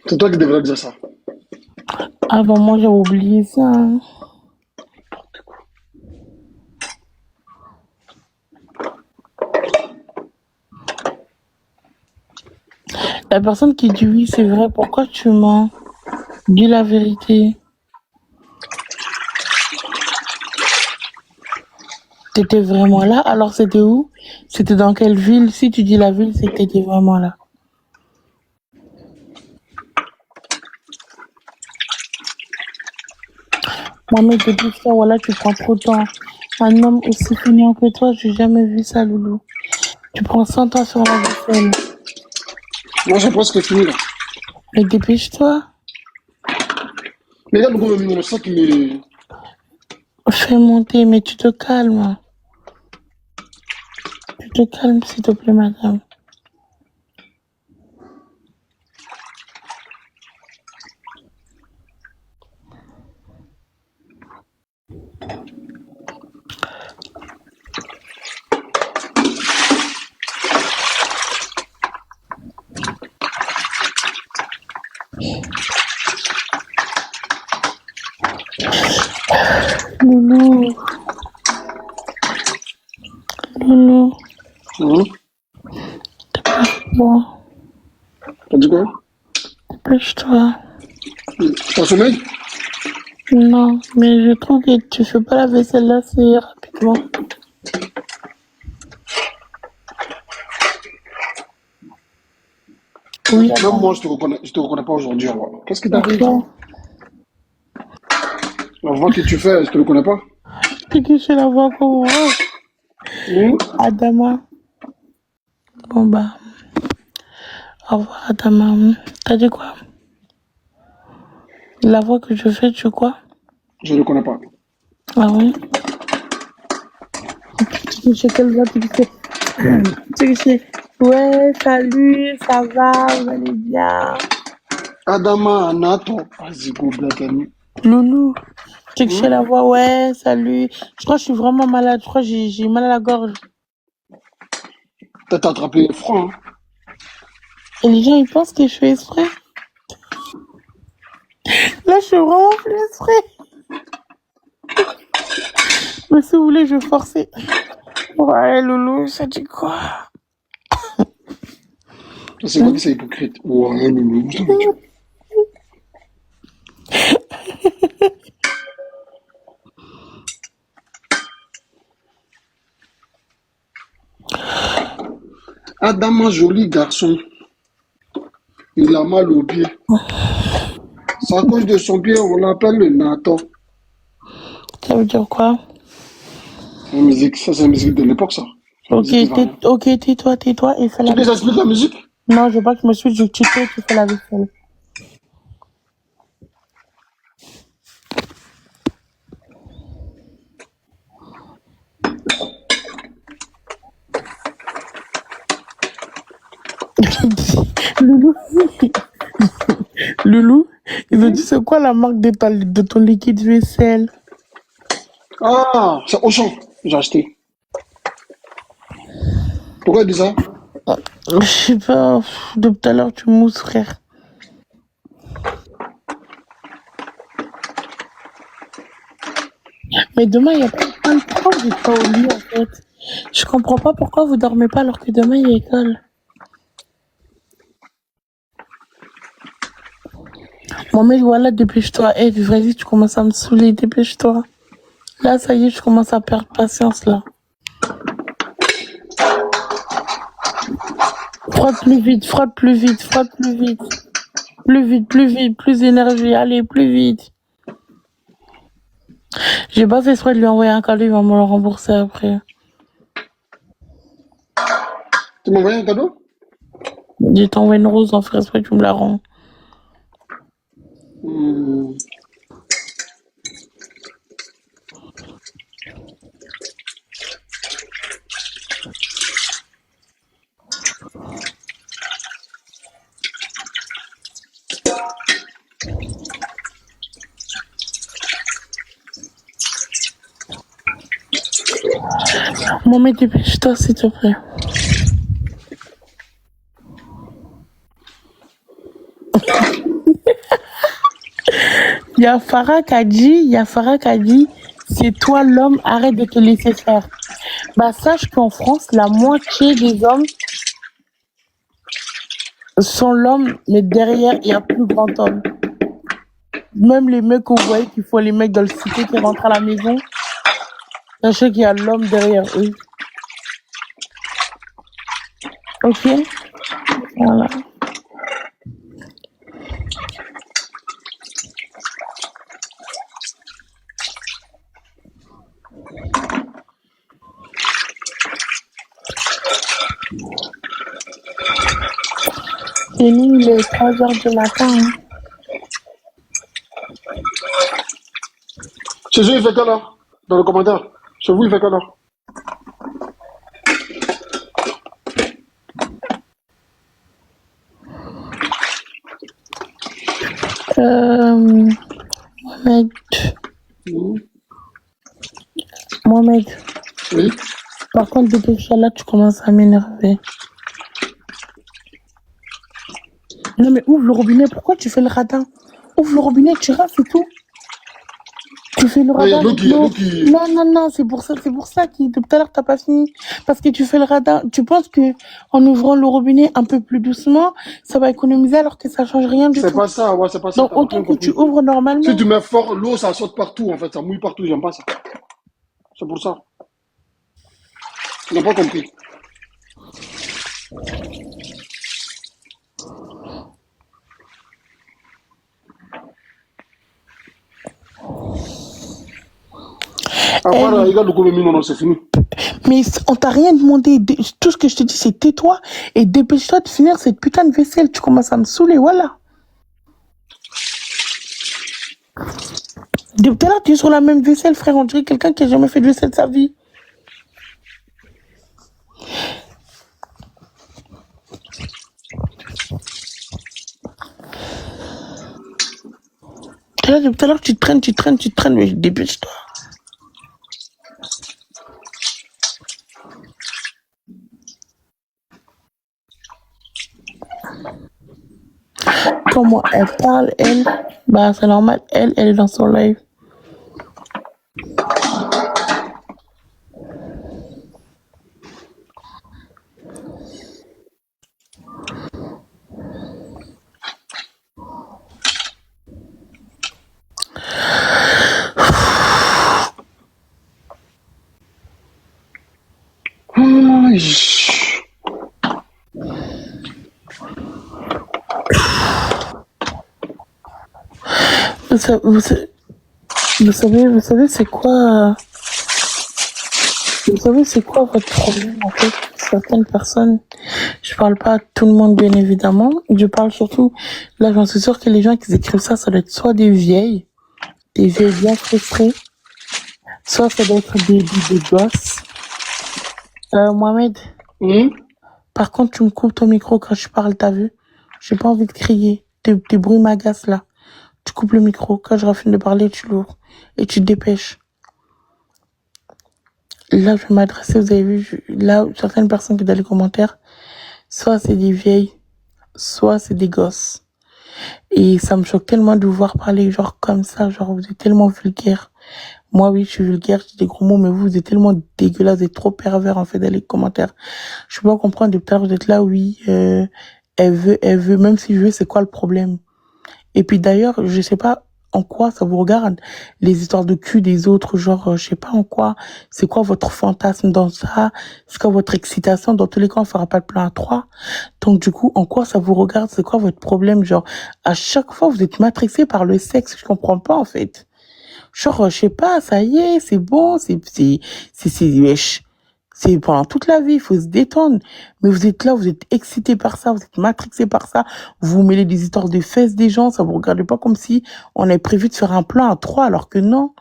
C'est toi qui devrais dire ça. Ah bah moi j'ai oublié ça. Hein. La personne qui dit oui, c'est vrai, pourquoi tu mens? Dis la vérité. T'étais vraiment là? Alors c'était où? C'était dans quelle ville? Si tu dis la ville, c'est que t'étais vraiment là. Mohamed, depuis ça, voilà, tu prends trop de temps. Un homme aussi fainéant que toi, j'ai jamais vu ça, Loulou. Tu prends 100 ans sur la vaisselle. Moi, j'ai presque fini là. Mais dépêche-toi. Mais là, le ça qui me. Fais monter, mais tu te calmes. Tu te calmes, s'il te plaît, madame. Loulou, Loulou, bon, T'as dit quoi? dépêche-toi. T'as sommeil? Non, mais je trouve que tu fais pas la vaisselle là assez rapidement. Oui, Même attends. moi, je te reconnais pas aujourd'hui. Voilà. Qu'est-ce qui t'arrive? Pourquoi? La voix que tu fais, je te le connais pas. C'est que je la vois comme Adama. Bon bah, au revoir Adama. T'as dit quoi? La voix que je fais, tu quoi? Je ne le connais pas. Ah oui? Tu sais quelle voix tu fais? Tu sais, ouais, salut, ça va, vous allez bien? Adama Anato. Vas-y, go, Blatani. Loulou, tu sais la voix, ouais, salut. Je crois que je suis vraiment malade, je crois que j'ai mal à la gorge. T'as attrapé le froid, hein? Et les gens, ils pensent que je fais exprès. Là, je suis vraiment plus exprès. Mais si vous voulez, je vais forcer. Ouais, Loulou, ça dit quoi? C'est quoi que c'est hypocrite? Ouais, Loulou, je t'avais dit. Adama, joli garçon. Il a mal au pied. C'est à cause de son pied, on l'appelle le Nathan. Ça veut dire quoi? C'est une musique, ça c'est une musique de l'époque, ça. Ok, tais-toi et fais Tu la les vaisselle. expliques la musique? Non, je veux pas que je me suis dit, tu tais, tu fais la vaisselle. Loulou, Loulou, ils ont dit c'est quoi la marque de ton liquide vaisselle? Ah, c'est Auchan, j'ai acheté. Pourquoi il dit ça? Je sais pas, de tout à l'heure tu mousses, frère. Mais demain, il y a pas de pourquoi vous n'êtes pas au lit en fait? Je comprends pas pourquoi vous dormez pas alors que demain il y a école. Bon, mais voilà, dépêche-toi. Eh, vas-y, tu commences à me saouler, dépêche-toi. Là, ça y est, je commence à perdre patience là. Frotte plus vite, frotte plus vite, frotte plus vite. Plus vite, plus vite, plus d'énergie, allez, plus vite. J'ai pas fait exprès de lui envoyer un cadeau, il va me le rembourser après. Tu m'as envoyé un cadeau? J'ai t'envoyé une rose, en fait exprès, tu me la rends. Maman, dépêche-toi, s'il te plaît. Il y a Farah qui a dit, c'est toi l'homme, arrête de te laisser faire. Bah, sache qu'en France, la moitié des hommes sont l'homme, mais derrière, il y a plus grand homme. Même les mecs que vous voyez qu'il faut les mecs dans le cité qui rentrent à la maison, Sachez qu'il y a l'homme derrière eux. Ok? Voilà. Et nous, il est 3 heures du matin. Hein. Chez eux, il fait quelle heure? Dans le commentaire. Chez vous, il fait quelle heure? Mohamed. Mohamed. Oui. Par contre, depuis que je suis là, tu commences à m'énerver. Non, mais ouvre le robinet. Pourquoi tu fais le radin? Ouvre le robinet, tu rinces, c'est tout. Tu fais le Ah, il y a radin l'eau avec qui, il y a l'eau. l'eau qui. Non, c'est pour ça que depuis tout à l'heure, t'as pas fini. Parce que tu fais le radin. Tu penses que en ouvrant le robinet un peu plus doucement, ça va économiser alors que ça change rien du C'est tout. pas ça, ouais, c'est pas ça, Donc, t'as autant rien que tu compris. ouvres Si normalement. tu mets fort, l'eau, ça saute partout, en fait, ça mouille partout, j'aime pas ça. C'est pour ça. Tu n'as pas compris. Après, Elle, regarde le Kolomi, non, c'est fini. mais on t'a rien demandé. Tout ce que je te dis, c'est tais-toi et dépêche-toi de finir cette putain de vaisselle. Tu commences à me saouler, voilà. Depuis tout à l'heure, tu es sur la même vaisselle, frère. On dirait quelqu'un qui a jamais fait de vaisselle de sa vie. Là, depuis tout à l'heure, tu traînes, mais dépêche-toi. Comment elle parle, elle, bah c'est normal, elle est dans son live. Vous savez, vous savez c'est quoi votre problème en fait? Certaines personnes, je parle pas à tout le monde bien évidemment, je parle surtout, là j'en suis sûre que les gens qui écrivent ça, ça doit être soit des vieilles bien frustrées, soit ça doit être des gosses. Mohamed, par contre tu me coupes ton micro quand je parle, t'as vu? J'ai pas envie de crier, tes bruits m'agacent là. Tu coupes le micro, quand je finis de parler, tu l'ouvres et tu te dépêches. Là, je vais m'adresser, vous avez vu, là, certaines personnes qui dans les commentaires, soit c'est des vieilles, soit c'est des gosses. Et ça me choque tellement de vous voir parler genre comme ça, genre vous êtes tellement vulgaire. Moi, oui, je suis vulgaire, je dis des gros mots, mais vous êtes tellement dégueulasse et trop pervers, en fait, dans les commentaires. Je peux pas comprendre, depuis tout à l'heure, vous êtes là, oui, elle veut, même si je veux, c'est quoi le problème? Et puis d'ailleurs, je sais pas en quoi ça vous regarde, les histoires de cul des autres, genre, je sais pas en quoi, c'est quoi votre fantasme dans ça, c'est quoi votre excitation, dans tous les cas, on fera pas le plan à 3. Donc du coup, en quoi ça vous regarde, c'est quoi votre problème, genre, à chaque fois, vous êtes matrixé par le sexe, je comprends pas, en fait. Genre, je sais pas, ça y est, c'est bon, wesh. C'est pendant toute la vie, il faut se détendre. Mais vous êtes là, vous êtes excité par ça, vous êtes matrixé par ça. Vous mêlez des histoires de fesses des gens, ça vous regarde pas comme si on avait prévu de faire un plan à 3, alors que non.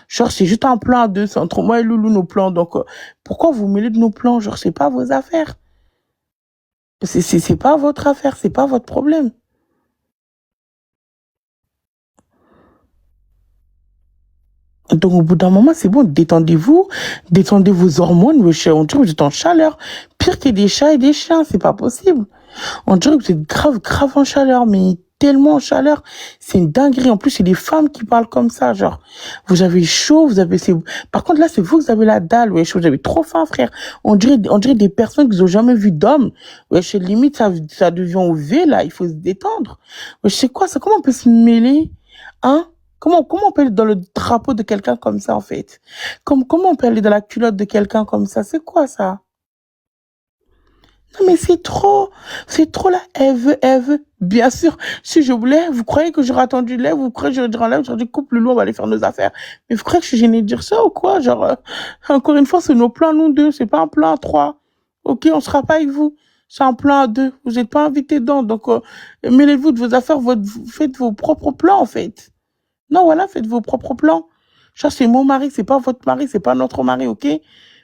Genre, c'est juste un plan à 2, c'est entre moi et Loulou nos plans. Donc, pourquoi vous mêlez de nos plans? Genre, c'est pas vos affaires. C'est pas votre affaire, c'est pas votre problème. Donc, au bout d'un moment, c'est bon, détendez-vous, détendez vos hormones, on dirait que vous êtes en chaleur. Pire que des chats et des chiens, c'est pas possible. On dirait que vous êtes grave en chaleur, mais tellement en chaleur. C'est une dinguerie. En plus, c'est des femmes qui parlent comme ça, genre, vous avez chaud, par contre, là, c'est vous avez la dalle, wesh, vous avez trop faim, frère. On dirait des personnes qui n'ont jamais vu d'hommes. Wesh, limite, ça devient au V, là, il faut se détendre. Wesh, c'est quoi ça? Comment on peut se mêler, hein? Comment on peut aller dans le drapeau de quelqu'un comme ça, en fait? Comment on peut aller dans la culotte de quelqu'un comme ça? C'est quoi ça? Non, mais c'est trop là. Elle veut. Bien sûr, si je voulais, vous croyez que j'aurais attendu l'air, vous croyez que j'aurais dit en l'air, j'aurais dit couple loup, on va aller faire nos affaires. Mais vous croyez que je suis gênée de dire ça ou quoi? Genre, encore une fois, c'est nos plans, nous deux, c'est pas un plan à trois. Ok, on sera pas avec vous. C'est un plan à deux. Vous n'êtes pas invités dedans. Donc, mêlez-vous de vos affaires, faites vos propres plans, en fait. Non, voilà, faites vos propres plans. Ça, c'est mon mari, c'est pas votre mari, c'est pas notre mari, ok?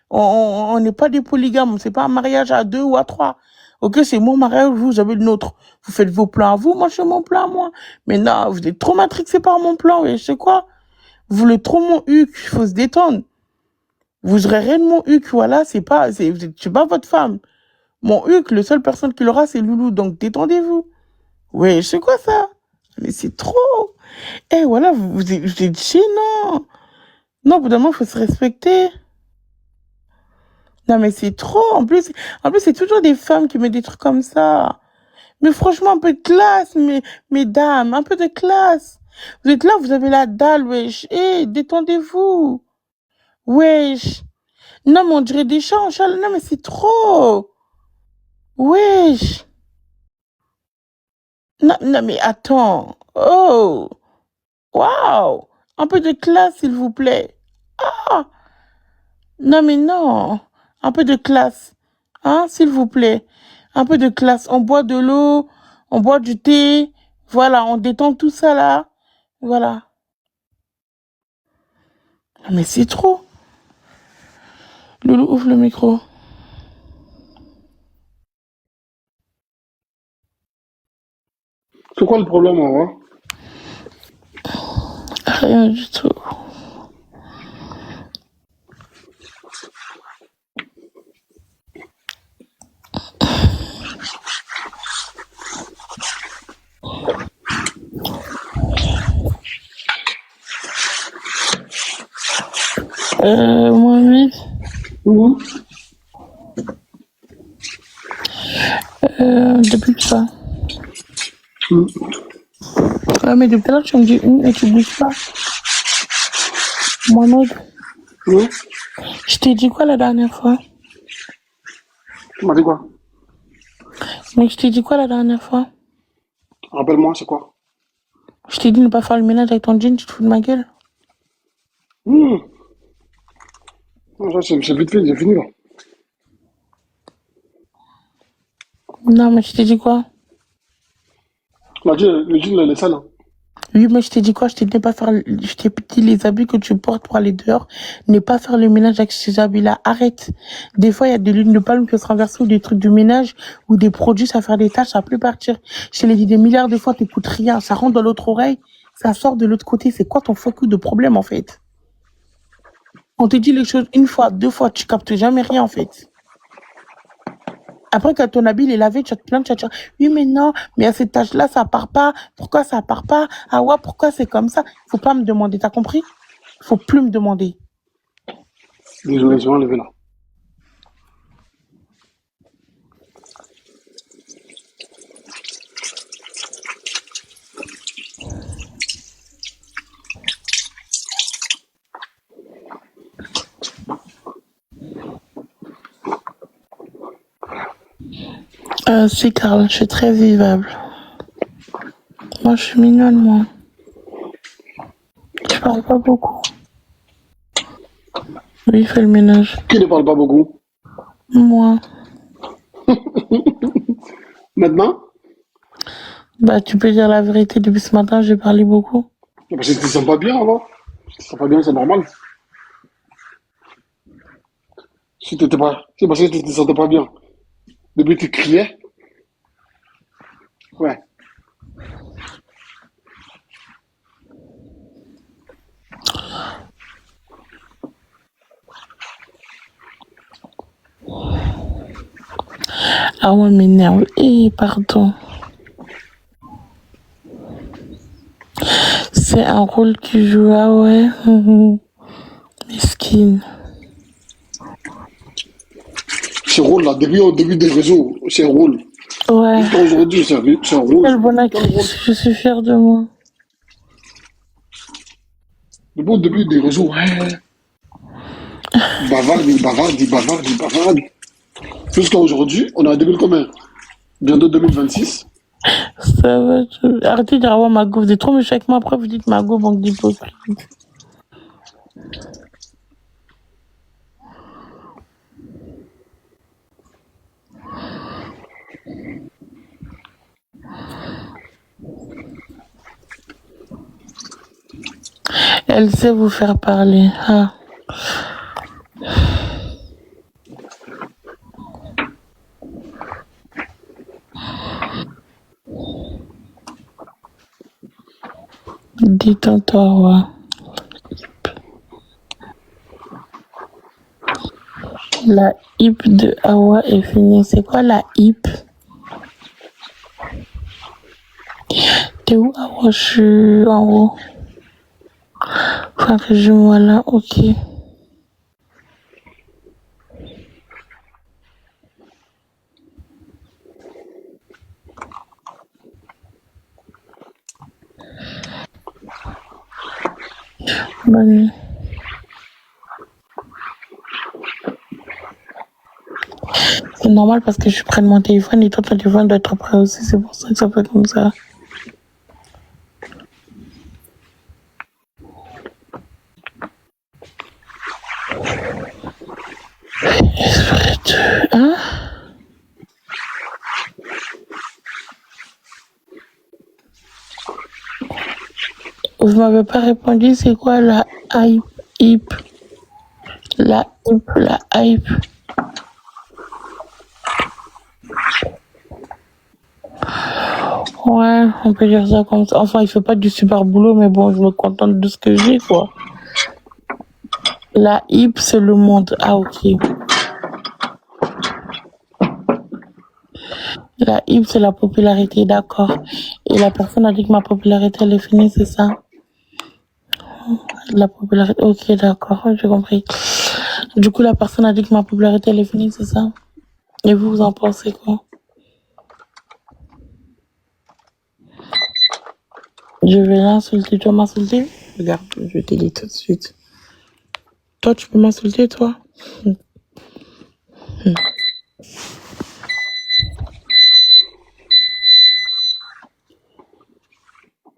On n'est pas des polygames, c'est pas un mariage à deux ou à trois. Ok, c'est mon mariage, vous avez le nôtre. Vous faites vos plans à vous, moi je fais mon plan à moi. Mais non, vous êtes trop matrixé par mon plan, et je sais quoi? Vous voulez trop mon huc, il faut se détendre. Vous aurez rien de mon huc, voilà, c'est pas votre femme. Mon huc, le seule personne qui l'aura, c'est Loulou, donc détendez-vous. Ouais, c'est quoi ça? Mais c'est trop. Eh, voilà, vous êtes gênant. Non, au bout d'un moment, il faut se respecter. Non, mais c'est trop. En plus, c'est toujours des femmes qui mettent des trucs comme ça. Mais franchement, un peu de classe, mesdames, un peu de classe. Vous êtes là, vous avez la dalle, wesh. Eh, détendez-vous. Wesh. Non, mais on dirait des chats en chat. Non, mais c'est trop. Wesh. Non, non, mais attends. Oh. Waouh. Un peu de classe, s'il vous plaît. Ah. Non, mais non. Un peu de classe. Hein, s'il vous plaît. Un peu de classe. On boit de l'eau, on boit du thé. Voilà, on détend tout ça là. Voilà. Mais c'est trop. Loulou, ouvre le micro. C'est quoi le problème, Awa? Rien du tout. Mohamed, Mhm. depuis que ça. Mhm. Ouais, mais depuis là, tu me dis et tu bouges pas. Mohamed, Mhm. je t'ai dit quoi la dernière fois? Tu m'as dit quoi? Mais je t'ai dit quoi la dernière fois? Rappelle-moi, c'est quoi? Je t'ai dit ne pas faire le ménage avec ton jean, tu te fous de ma gueule? Non, ça, c'est vite fait, j'ai fini là. Non, mais je t'ai dit quoi? Tu m'as dit, le jean, il est sale. Hein. Oui, mais je t'ai dit quoi? Je t'ai dit pas faire, je t'ai dit les habits que tu portes pour aller dehors, ne pas faire le ménage avec ces habits-là. Arrête. Des fois, il y a des l'huile de palme qui se renverser ou des trucs de ménage ou des produits, ça va faire des taches, ça va plus partir. Je te l'ai dit des milliards de fois, t'écoutes rien. Ça rentre dans l'autre oreille, ça sort de l'autre côté. C'est quoi ton focus de problème, en fait? On te dit les choses une fois, deux fois, tu captes jamais rien, en fait. Après, quand ton habit il est lavé, tu vas te plaindre, tu vas te dire, oui, mais non, mais à cette tâche-là, ça part pas. Pourquoi ça part pas? Ah ouais, pourquoi c'est comme ça? Faut pas me demander, t'as compris? Faut plus me demander. Désolé, je vais enlever là. Si, Carl, je suis très vivable. Moi, je suis mignonne, moi. Je parle pas beaucoup. Oui, fais le ménage. Qui ne parle pas beaucoup? Moi. Maintenant? Bah, tu peux dire la vérité, depuis ce matin, j'ai parlé beaucoup. Parce que tu te sens pas bien avant. Si tu te sens pas bien, c'est normal. Si t'étais pas, c'est parce que tu te sentais pas bien. Depuis que tu criais. Ouais. Ah ouais, m'énerve. Eh, pardon. C'est un rôle qu'il joue, ah ouais. Mesquine. Ce rôle là, depuis au début des réseaux, c'est un rôle. Ouais. Jusqu'à aujourd'hui, c'est un rôle. Quelle bonne Quel rôle? actrice, je suis fière de moi. Au début des réseaux, ouais, il bavarde. Jusqu'à aujourd'hui, on est en 2000 combien? Bientôt 2026. Ça va. Arrêtez de dire, ouais, Mago, vous êtes trop méchant avec moi. Après, vous dites Mago, banque d'hypocrite. Elle sait vous faire parler. Ah. Détends-toi, ouais. La hip de Awa est finie. C'est quoi la hip? T'es où, Awa? Je suis en haut. Enfin, rejoins-moi là, ok. Bonne nuit. C'est normal parce que je prenne mon téléphone et toi, ton téléphone doit être prêt aussi. C'est pour ça que ça fait comme ça. Hein? Vous m'avez pas répondu, c'est quoi la hype? La hype. Ouais, on peut dire ça comme ça. Enfin, il fait pas du super boulot, mais bon, je me contente de ce que j'ai, quoi. La hype, c'est le monde. Ah, ok. La hype, c'est la popularité, d'accord. Et la personne a dit que ma popularité, elle est finie, c'est ça? La popularité, ok, d'accord, j'ai compris. Du coup, la personne a dit que ma popularité, elle est finie, c'est ça? Et vous en pensez quoi? Je vais l'insulter, tu vas m'insulter? Regarde, je te dis tout de suite. Toi, tu peux m'insulter, toi?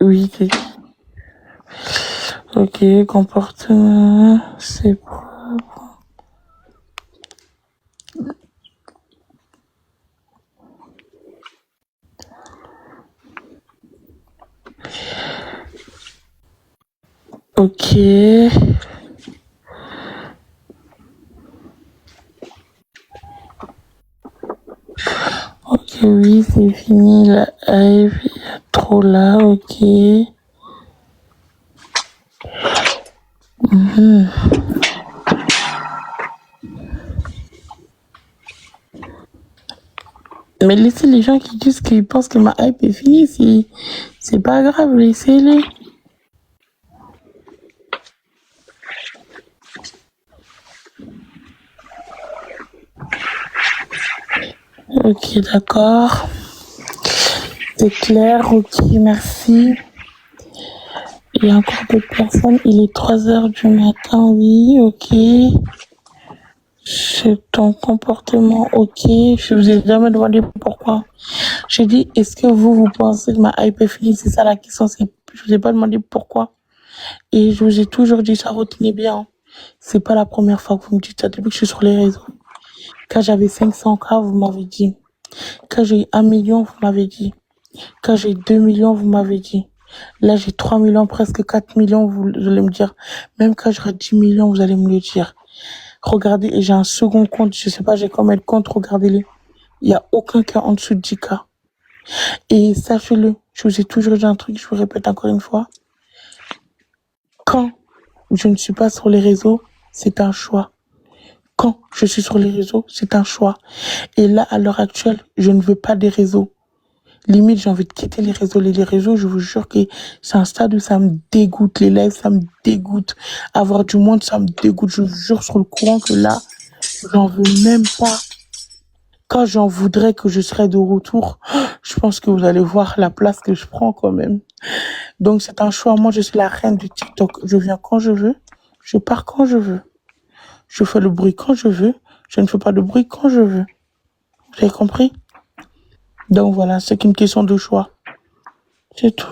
Oui, c'est... Ok, comportement, c'est propre. Ok. Ok, oui, c'est fini, la hype, il y a trop là, ok. Mais laissez les gens qui disent qu'ils pensent que ma hype est finie, c'est pas grave, laissez-les. Ok, d'accord. C'est clair, ok, merci. Il y a encore d'autres personnes. Il est 3 heures du matin, oui, ok. C'est ton comportement, ok. Je vous ai jamais demandé pourquoi. J'ai dit, est-ce que vous pensez que ma hype est finie? C'est ça la question. Je vous ai pas demandé pourquoi. Et je vous ai toujours dit, ça retenez bien. C'est pas la première fois que vous me dites ça depuis que je suis sur les réseaux. Quand j'avais 500K, vous m'avez dit. Quand j'ai eu 1 million, vous m'avez dit. Quand j'ai 2 millions, vous m'avez dit. Là, j'ai 3 millions, presque 4 millions, vous allez me dire. Même quand j'aurai 10 millions, vous allez me le dire. Regardez, et j'ai un second compte, je sais pas, j'ai combien de comptes, regardez-les. Il n'y a aucun cas en dessous de 10K. Et sachez-le, je vous ai toujours dit un truc, je vous répète encore une fois. Quand je ne suis pas sur les réseaux, c'est un choix. Quand je suis sur les réseaux, c'est un choix. Et là, à l'heure actuelle, je ne veux pas des réseaux. Limite, j'ai envie de quitter les réseaux. Les réseaux, je vous jure que c'est un stade où ça me dégoûte. Les lives, ça me dégoûte. Avoir du monde, ça me dégoûte. Je vous jure sur le courant que là, j'en veux même pas. Quand j'en voudrais que je serais de retour, je pense que vous allez voir la place que je prends quand même. Donc, c'est un choix. Moi, je suis la reine du TikTok. Je viens quand je veux. Je pars quand je veux. Je fais le bruit quand je veux. Je ne fais pas de bruit quand je veux. Vous avez compris? Donc, voilà, c'est qu'une question de choix. C'est tout.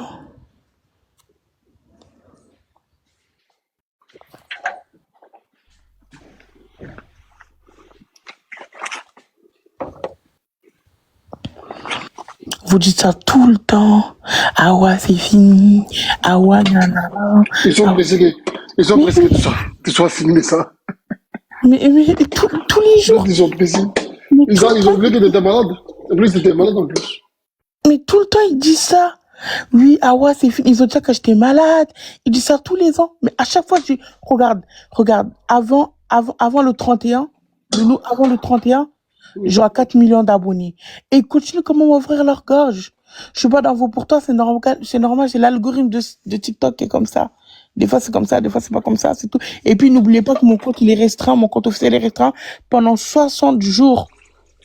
Vous dites ça tout le temps. Ah ouais, c'est fini. Ah ouais, nanana. Ils sont Ah ouais. pressés que tu sois filmé ça. Mais tous les jours. Ils sont pressés. Mais Ils tout le ont, ils ont temps. oublié que t'étais malade. En plus, t'étais malade en plus. Mais tout le temps, ils disent ça. Oui, ah ouais, c'est fini. Ils ont dit que j'étais malade. Ils disent ça tous les ans. Mais à chaque fois, je dis, regarde, avant le 31, avant le 31, j'aurai 4 millions d'abonnés. Et ils continuent comment m'ouvrir leur gorge. Je suis pas dans vos pourtant, c'est normal, c'est l'algorithme de TikTok qui est comme ça. Des fois, c'est comme ça, des fois, c'est pas comme ça, c'est tout. Et puis, n'oubliez pas que mon compte, il est restreint, mon compte officiel est restreint pendant 60 jours.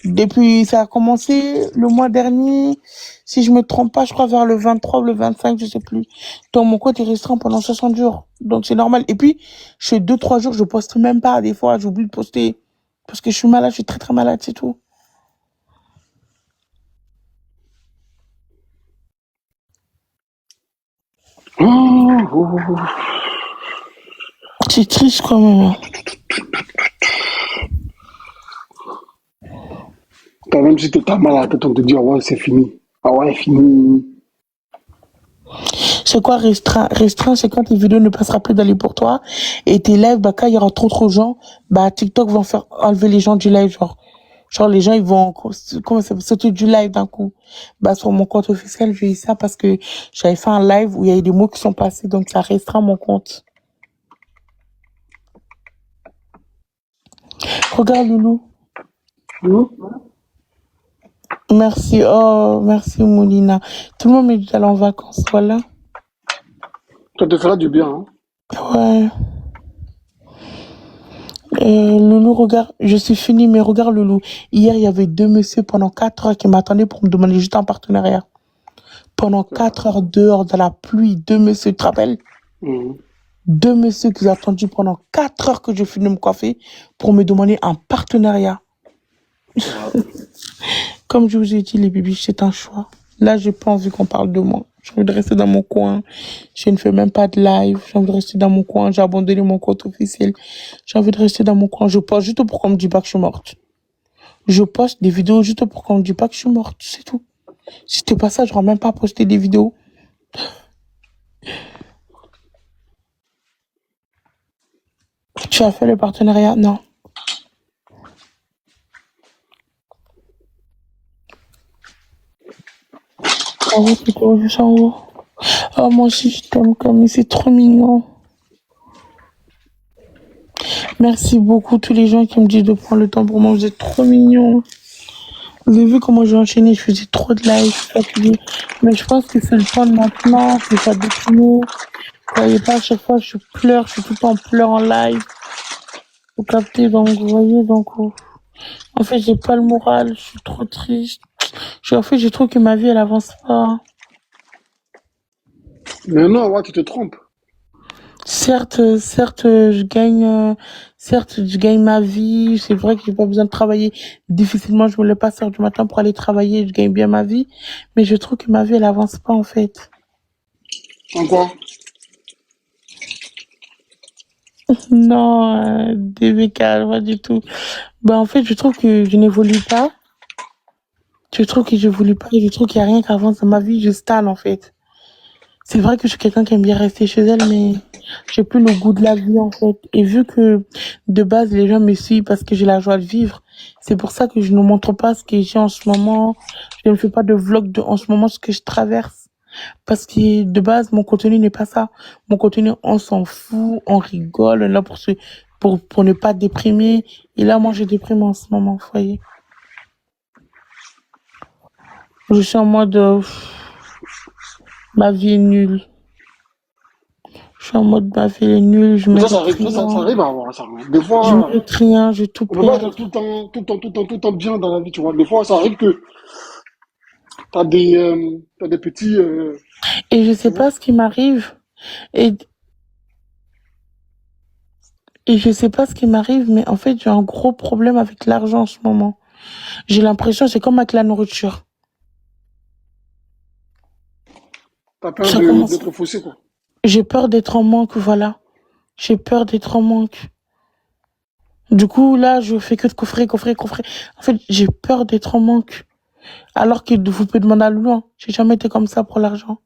Depuis, ça a commencé le mois dernier, si je me trompe pas, je crois vers le 23 ou le 25, je sais plus. Donc, mon compte est restreint pendant 60 jours. Donc, c'est normal. Et puis, je fais 2, 3 jours, je poste même pas. Des fois, j'oublie de poster. Parce que je suis malade, je suis très, très malade, c'est tout. Oh, oh, oh, oh. C'est triste quand même. Quand même, si t'es mal à la tête, on te dit, ah ouais, c'est fini. Ah ouais, fini. C'est quoi restreint? Restreint, c'est quand tes vidéos ne passera plus d'aller pour toi. Et tes lives, bah, quand il y aura trop de gens, bah, TikTok va faire enlever les gens du live, genre, les gens, ils vont, comment ça, sauter du live d'un coup. Bah, sur mon compte officiel, j'ai eu ça parce que j'avais fait un live où il y a eu des mots qui sont passés, donc ça restreint mon compte. Regarde, Loulou. Hein? Merci, oh, merci, Moulina. Tout le monde me dit d'aller en vacances, voilà. Ça te fera du bien, hein. Ouais. Loulou, regarde, je suis finie, mais regarde, Loulou. Hier, il y avait 2 messieurs pendant 4 heures qui m'attendaient pour me demander juste un partenariat. Pendant 4 heures dehors, dans la pluie, 2 messieurs, tu te rappelles? Mhm. 2 messieurs qui ont attendu pendant 4 heures que je finis de me coiffer pour me demander un partenariat. Comme je vous ai dit, les bébés, c'est un choix. Là, j'ai pas envie qu'on parle de moi. J'ai envie de rester dans mon coin. Je ne fais même pas de live. J'ai envie de rester dans mon coin. J'ai abandonné mon compte officiel. J'ai envie de rester dans mon coin. Je poste juste pour qu'on me dise pas que je suis morte. Je poste des vidéos juste pour qu'on me dise pas que je suis morte. C'est tout. Si c'était pas ça, j'aurais même pas posté des vidéos. Tu as fait le partenariat? Non. Ah ouais, c'est quoi, juste en haut. Oh, moi aussi, je t'aime comme c'est trop mignon. Merci beaucoup, tous les gens qui me disent de prendre le temps pour moi. Vous êtes trop mignons. Vous avez vu comment j'ai enchaîné, je faisais trop de live, je suis fatiguée. Mais je pense que c'est le temps de maintenant, je vais pas décliner. Vous voyez pas, à chaque fois, je pleure, je suis tout le temps en pleurs en live. Vous captez, donc, vous voyez, donc, en fait, j'ai pas le moral, je suis trop triste. En fait, je trouve que ma vie, elle avance pas. Mais non, ouais, tu te trompes. Certes, je gagne ma vie. C'est vrai que j'ai pas besoin de travailler difficilement. Je me lève pas à 7 heures du matin pour aller travailler. Je gagne bien ma vie. Mais je trouve que ma vie, elle avance pas, en fait. En quoi? Non, DVK, pas du tout. Bah, en fait, je trouve que je n'évolue pas. Je trouve que j'évolue pas et je trouve qu'il y a rien qui avance dans ma vie. Je stagne, en fait. C'est vrai que je suis quelqu'un qui aime bien rester chez elle, mais j'ai plus le goût de la vie, en fait. Et vu que, de base, les gens me suivent parce que j'ai la joie de vivre, c'est pour ça que je ne montre pas ce que j'ai en ce moment. Je ne fais pas de vlog en ce moment, ce que je traverse. Parce que, de base, mon contenu n'est pas ça. Mon contenu, on s'en fout, on rigole, on est là pour ne pas déprimer. Et là, moi, je déprime en ce moment, vous voyez. Je suis en mode, ma vie est nulle. Je suis en mode, ma vie est nulle, je Mais ça, mérite ça rien. arrive à avoir ça. Des Je fois, mérite rien, je vais tout on peut pas perdre. être tout le temps bien dans la vie, tu vois. Des fois, ça arrive que t'as des petits, Et je Tu sais vois? pas ce qui m'arrive. Et, et je sais pas ce qui m'arrive, mais en fait, j'ai un gros problème avec l'argent en ce moment. J'ai l'impression, c'est comme avec la nourriture. T'as peur Ça commence. d'être faussé, quoi. J'ai peur d'être en manque, voilà. J'ai peur d'être en manque. Du coup, là, je fais que de coffrer, coffrer, coffrer. En fait, j'ai peur d'être en manque. Alors que vous pouvez demander à Loulou, hein. J'ai jamais été comme ça pour l'argent.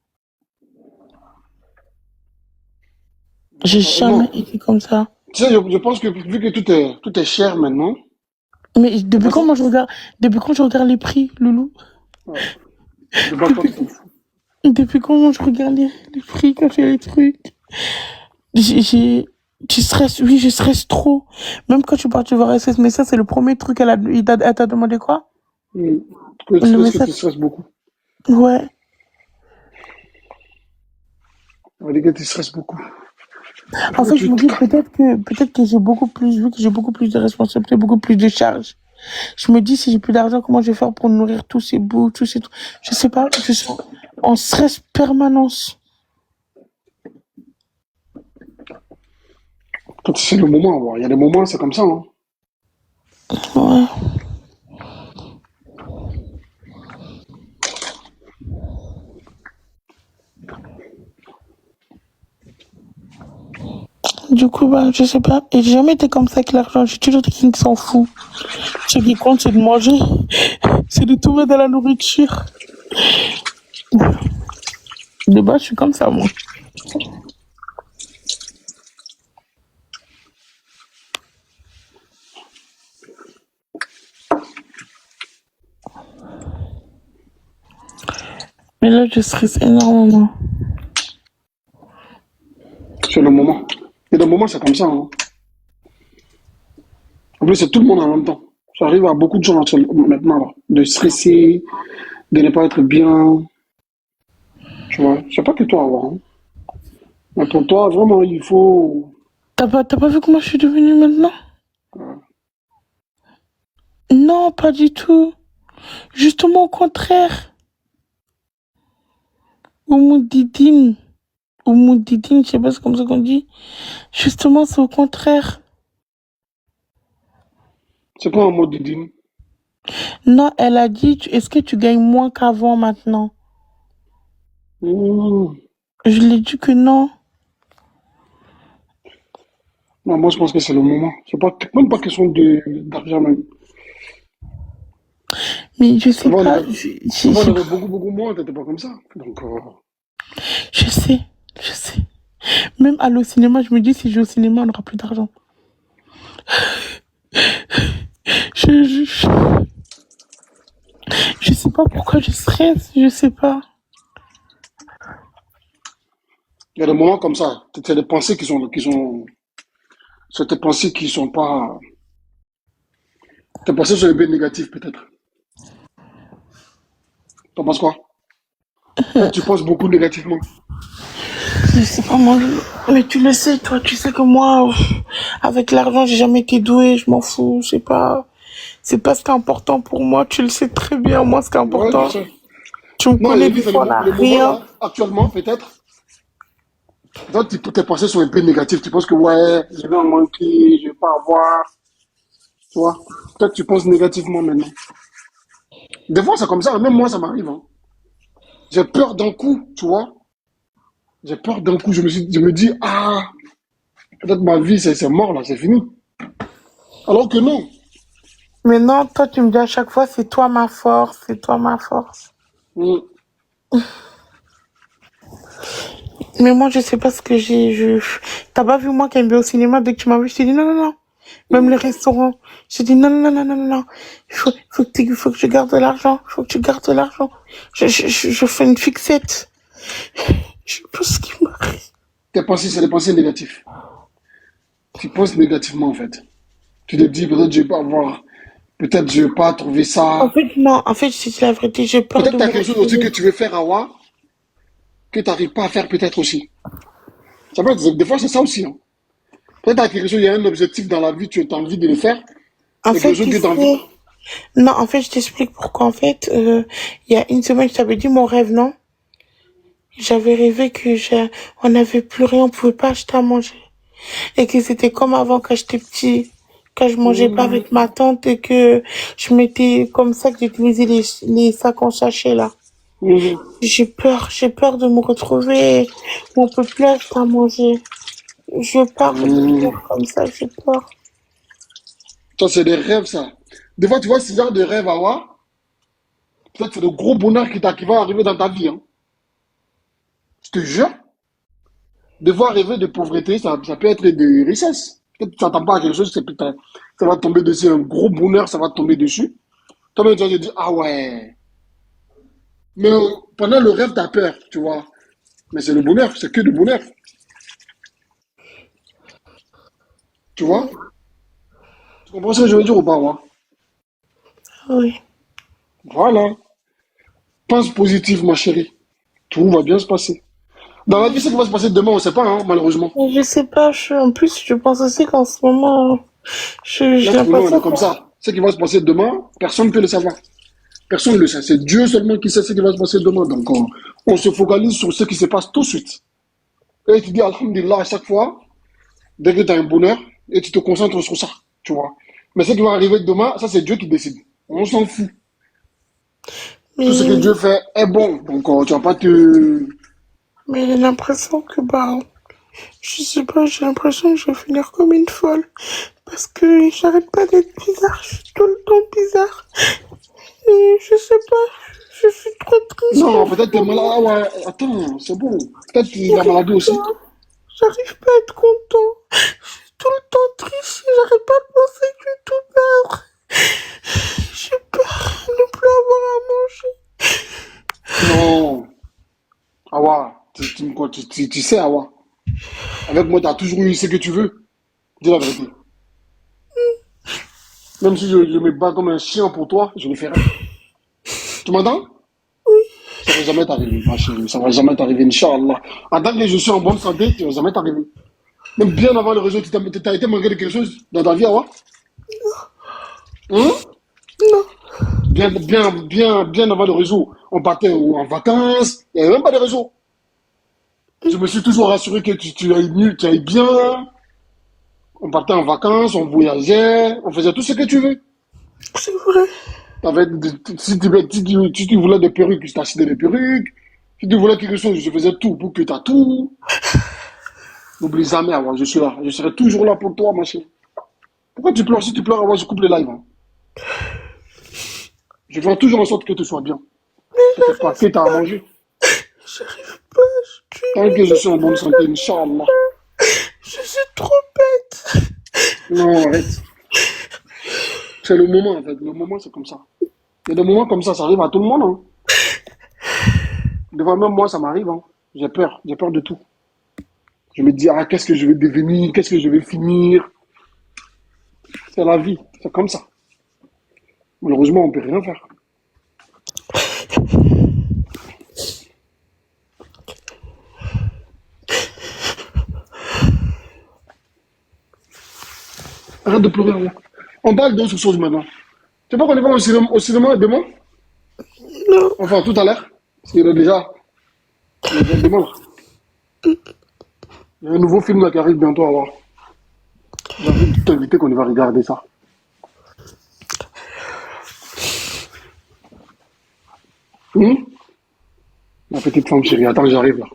J'ai Non. jamais été comme ça. Tu sais, je pense que vu que tout est cher maintenant, Mais de toute depuis quand façon, moi je regarde, depuis quand je regarde les prix, Loulou? ouais, de base, toi, Depuis, tu t'en fous. depuis quand moi je regarde les prix quand j'ai les trucs? Tu stresses, oui, je stresse trop. Même quand tu pars, tu voir SS, mais ça, c'est le premier truc elle t'a demandé quoi? Mm. Que Le que tu message, stresses beaucoup. ouais. On va dire que tu stresses beaucoup. En fait, je Tu, me tu- dis peut-être que j'ai beaucoup plus, vu que j'ai beaucoup plus de responsabilités, beaucoup plus de charges. Je me dis, si j'ai plus d'argent, comment je vais faire pour nourrir tous ces bouts, tous ces trucs. Je sais pas, je suis en stress permanence. Quand c'est le moment, ouais. Il y a des moments, c'est comme ça, hein. Ouais. Du coup, bah, je sais pas. Et j'ai jamais été comme ça avec l'argent. J'ai toujours été quelqu'un qui s'en fout. Ce qui compte, c'est de manger. C'est de tout mettre dans la nourriture. De base, je suis comme ça, moi. Mais là, je stresse énormément. C'est le moment. Et des moments, c'est comme ça, hein. En plus, c'est tout le monde en même temps. Ça arrive à beaucoup de gens maintenant, là, de stresser, de ne pas être bien. Tu vois, c'est pas que toi, hein. Mais pour toi, vraiment, il faut. T'as pas vu comment je suis devenue maintenant? Non, pas du tout. Justement, au contraire. Oumoudidine. Oumoudidine, je sais pas, c'est comme ça qu'on dit. Justement, c'est au contraire. C'est pas un mot de dîme. Non, elle a dit, est-ce que tu gagnes moins qu'avant maintenant? Mmh. Je lui ai dit que non. Non, moi, je pense que c'est le moment. C'est pas, même pas question d'argent, même. Mais je sais pas. Avant, on aurait beaucoup, beaucoup moins, t'étais pas comme ça. Donc, Je sais, je sais. Même aller au cinéma, je me dis, si je vais au cinéma, on n'aura plus d'argent. Je, je, je sais pas pourquoi je stresse, je sais pas. il y a des moments comme ça. C'est des pensées c'est des pensées qui sont pas, tes pensées sont un peu négatives, peut-être. T'en penses quoi? Peut-être tu penses beaucoup négativement. Je sais pas moi. Mais tu le sais, toi, tu sais que moi, avec l'argent, j'ai jamais été douée, je m'en fous, je sais pas. C'est pas ce qui est important pour moi, tu le sais très bien, moi, ce qui est Ouais, je important. sais. Tu me Non, connais j'ai dit, des c'est fois, là, le moment rien. là, actuellement, peut-être. Toi, tes pensées sont un peu négatives. Tu penses que, ouais, je vais en manquer, je vais pas avoir. Tu vois? Peut-être tu penses négativement maintenant. Des fois, c'est comme ça. Même moi, ça m'arrive, hein. J'ai peur d'un coup, tu vois. J'ai peur d'un coup. Je me dis, ah, peut-être ma vie, c'est mort là, c'est fini. Alors que non. Mais non, toi, tu me dis à chaque fois, c'est toi ma force, c'est toi ma force. Mm. Mais moi, je sais pas ce que j'ai. T'as pas vu moi qui aime bien au cinéma dès que tu m'as vu, je t'ai dit non, non, non. Même les restaurants, je t'ai dit non, non, non, non, non, non. Faut que tu gardes de l'argent. Faut que tu gardes de l'argent. Je fais une fixette. Je sais pas ce qui m'arrive. Tes pensées, c'est des pensées négatives. Tu penses négativement, en fait. Tu te dis, peut-être je vais pas avoir, peut-être je vais pas trouver En ça. fait, non. En fait, c'est la vérité. J'ai peur Peut-être de tu as me quelque chose aussi que retrouver. tu veux faire à voir, que tu n'arrives pas à faire peut-être aussi. Ça peut être, des fois, c'est ça aussi, hein. Peut-être tu as quelque chose, il y a un objectif dans la vie, tu as envie de le faire. En Il y a quelque fait, chose tu que tu as envie. sais. Non, en fait, je t'explique pourquoi. En fait, il y a une semaine, je t'avais dit mon rêve, non? J'avais rêvé on n'avait plus rien, on pouvait pas acheter à manger. Et que c'était comme avant quand j'étais petit, quand je mangeais pas avec ma tante et que je mettais comme ça, que j'utilisais les sacs en sachet là. Mhm. J'ai peur de me retrouver où on peut plus acheter à manger. Je veux pas redevenir Mhm. comme ça, j'ai peur. Ça, c'est des rêves, ça. Des fois, tu vois, ce genre de rêve à voir, peut-être c'est le gros bonheur qui va arriver dans ta vie. Hein. Je te jure. Des fois, rêver de pauvreté, ça peut être de richesse. Peut-être que tu n'attends pas à quelque chose, ça va tomber dessus, un gros bonheur, ça va tomber dessus. Toi-même, tu vas te dire, ah ouais. Mais pendant le rêve, tu as peur, tu vois. Mais c'est le bonheur, c'est que du bonheur. Tu vois? Tu comprends ce que je veux dire ou pas, moi? Oui. Voilà. Pense positif, ma chérie. Tout va bien se passer. Dans la vie, ce qui va se passer demain, on ne sait pas, hein, malheureusement. Je sais pas, en plus, je pense aussi qu'en ce moment, j'ai L'être humain, on l'impression est comme ça. Ce qui va se passer demain, personne ne peut le savoir. Personne ne le sait. C'est Dieu seulement qui sait ce qui va se passer demain. Donc, on se focalise sur ce qui se passe tout de suite. Et tu dis Alhamdulillah à chaque fois, dès que tu as un bonheur, et tu te concentres sur ça, tu vois. Mais ce qui va arriver demain, ça, c'est Dieu qui décide. On s'en fout. Tout ce que mais, Dieu fait est bon. Donc, tu vas pas te... mais j'ai l'impression que, bah, je sais pas, j'ai l'impression que je vais finir comme une folle. Parce que j'arrête pas d'être bizarre, je suis tout le temps bizarre. Et je sais pas, je suis trop triste Non, en ce peut-être t'es malade. moment. Ah ouais, attends, c'est bon. Peut-être qu'il a J'arrive maladie aussi. pas, j'arrive pas à être content. Je suis tout le temps triste, j'arrête pas de penser que je vais tout perdre. J'ai peur de ne plus avoir à manger. Non. Awa, tu sais, Awa. Avec moi, tu as toujours eu ce que tu veux. Dis la vérité. Même si je me bats comme un chien pour toi, je le ferai. Tu m'entends? Ça va jamais t'arriver, ma chérie. Ça va jamais t'arriver, Inch'Allah. En tant que je suis en bonne santé, ça va jamais t'arriver. Même bien avant le réseau, tu as été manqué de quelque chose dans ta vie, Awa? Hein? Non, Bien avant le réseau. On partait en vacances. Il n'y avait même pas de réseau. Je me suis toujours rassuré que tu ailles mieux, tu ailles bien. On partait en vacances, on voyageait, on faisait tout ce que tu veux. c'est vrai. Si tu voulais des perruques, je t'achetais des perruques. Si tu voulais quelque chose, je faisais tout pour que tu aies tout. N'oublie jamais, Awa, je suis là. Je serai toujours là pour toi, ma chérie. Pourquoi tu pleures? Si tu pleures, Awa, je coupe le live. Hein. Je ferai toujours en sorte que tu sois bien. T'inquiète pas, que tu as à manger. J'arrive pas, je suis Tant que je suis en bonne santé, Inch'Allah. je suis trop bête. Non, arrête. C'est le moment, en fait. Le moment, c'est comme ça. Il y a des moments comme ça arrive à tout le monde. Hein. Des fois, même moi, ça m'arrive. Hein. J'ai peur de tout. Je me dis, ah, qu'est-ce que je vais devenir? Qu'est-ce que je vais finir? C'est la vie, c'est comme ça. Malheureusement, on peut rien faire. Arrête de pleurer, moi. On parle d'autre chose maintenant. Tu sais pas qu'on est va au cinéma demain? Non, Enfin, tout à l'heure. Parce qu'il est déjà, il est déjà demain. Il y a un nouveau film là, qui arrive bientôt à voir. J'ai envie de t'inviter qu'on y va regarder ça. Hum? Ma petite femme chérie, attends, j'arrive là.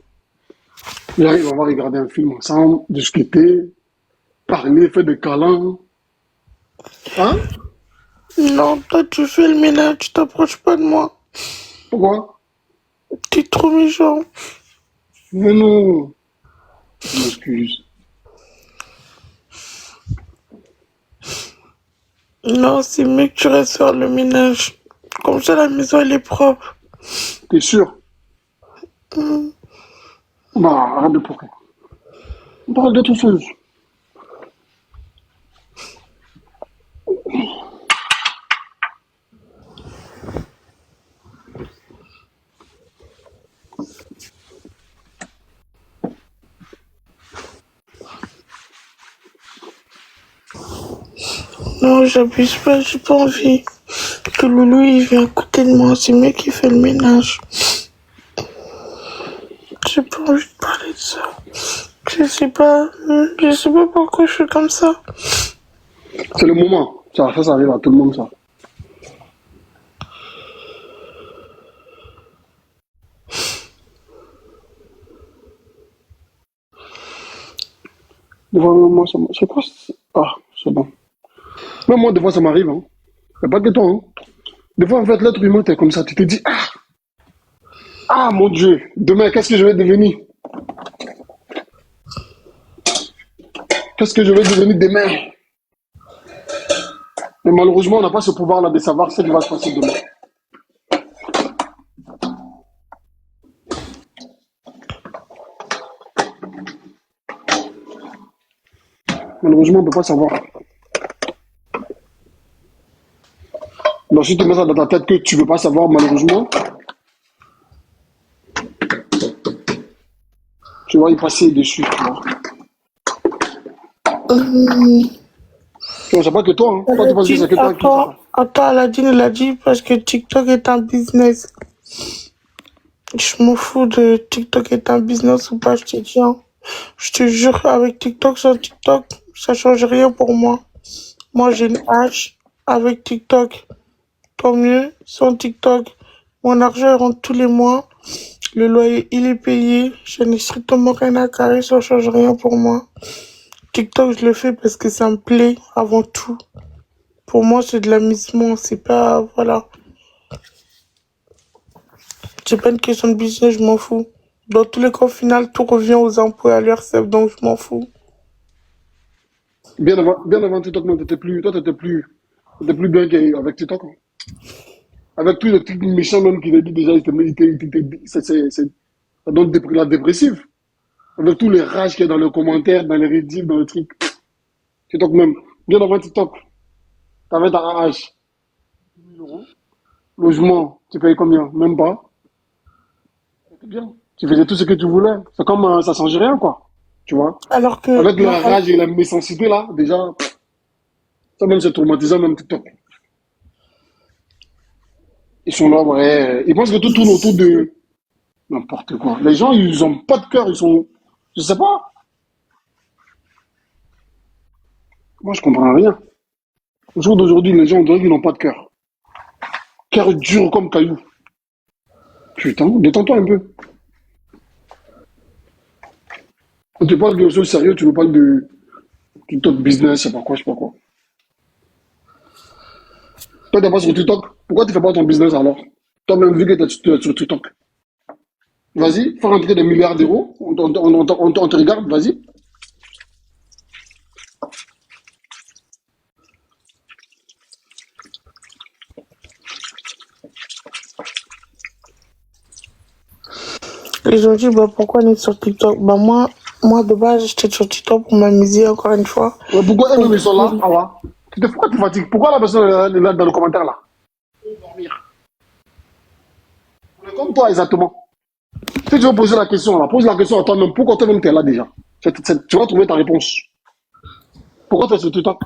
J'arrive, on va regarder un film ensemble, discuter, parler, faire des câlins. Hein? non, toi tu fais le ménage, tu t'approches pas de moi. Pourquoi? T'es trop méchant. Mais non, je m'excuse. Non, c'est mieux que tu restes faire le ménage. Comme ça, la maison, elle est propre. T'es sûr? Bah, arrête de pleurer. On parle d'autre chose. Non, j'abuse pas, j'ai pas envie que Loulou, il vienne à côté de moi. C'est mieux qu'il fait le ménage. J'ai pas envie de parler de ça. Je sais pas pourquoi je suis comme ça. C'est le moment. Ça arrive à tout le monde, ça. Des fois, moi, c'est quoi? Ah, c'est bon. Même moi, des fois, ça m'arrive. Hein. C'est pas que toi. Hein. Des fois, en fait, l'être humain, t'es comme ça. Tu te dis, ah, mon Dieu, demain, qu'est-ce que je vais devenir? Qu'est-ce que je vais devenir demain? Mais malheureusement, on n'a pas ce pouvoir-là de savoir ce qui va se passer demain. Malheureusement, on ne peut pas savoir. Donc, si tu mets ça dans ta tête que tu ne veux pas savoir, malheureusement, tu vas y passer dessus. Tu vois, c'est pas que toi. Hein. Toi, tu penses que c'est que toi qui ça. Attends, Aladine, elle a dit parce que TikTok est un business. Je m'en fous de TikTok est un business ou pas, je te dis. Hein. Je te jure, avec TikTok, sans TikTok, ça change rien pour moi. Moi, j'ai une hache avec TikTok. Tant mieux, sans TikTok. Mon argent il rentre tous les mois. Le loyer, il est payé. Je n'ai strictement rien à carrer, ça change rien pour moi. TikTok, je le fais parce que ça me plaît avant tout. Pour moi, c'est de l'amusement, c'est pas... Voilà. C'est pas une question de business, je m'en fous. Dans tous les cas, au final, tout revient aux impôts et à l'URSSAF, donc je m'en fous. Bien avant TikTok, non, toi, t'étais plus bien qu'avec TikTok. Hein. Avec tous les trucs méchants même qu'il a dit déjà, ça donne la dépressive. Avec tous les rages qu'il y a dans les commentaires, dans les rediffs, dans les trucs. TikTok même. Bien avant TikTok, t'avais ta rage. 10 000 euros. Logement, tu payais combien? Même pas. C'était bien. Tu faisais tout ce que tu voulais. C'est comme ça change rien, quoi. Tu vois? Alors que... Avec la rage et la méchanceté, là, déjà, ça même c'est traumatisant, même TikTok. Ils sont là, ouais. Ils pensent que tout tourne autour de n'importe quoi. Les gens, ils ont pas de cœur, ils sont. Je sais pas. Moi, je comprends rien. Au jour d'aujourd'hui, les gens, on dirait qu'ils n'ont pas de cœur. Cœur dur comme caillou. Putain, détends-toi un peu. Quand tu parles de choses sérieuses, tu me parles de TikTok business, je sais pas quoi, je sais pas quoi. Toi, t'es pas sur TikTok. Pourquoi tu fais pas ton business alors? Toi-même, vu que tu es sur TikTok. Vas-y, fais rentrer des milliards d'euros. On te regarde, vas-y. Ils ont dit, bah, pourquoi on est sur TikTok? Bah, moi, de base, j'étais sur TikTok pour m'amuser, encore une fois. Ouais, pourquoi eux-mêmes ils sont là? Ah ouais. Pourquoi tu fatigues? Pourquoi la personne est là dans le commentaire là? Dormir. On est comme toi exactement. Si tu veux poser la question là, pose la question à toi-même. Pourquoi toi-même tu es là déjà? Tu vas trouver ta réponse. Pourquoi tu es sur TikTok?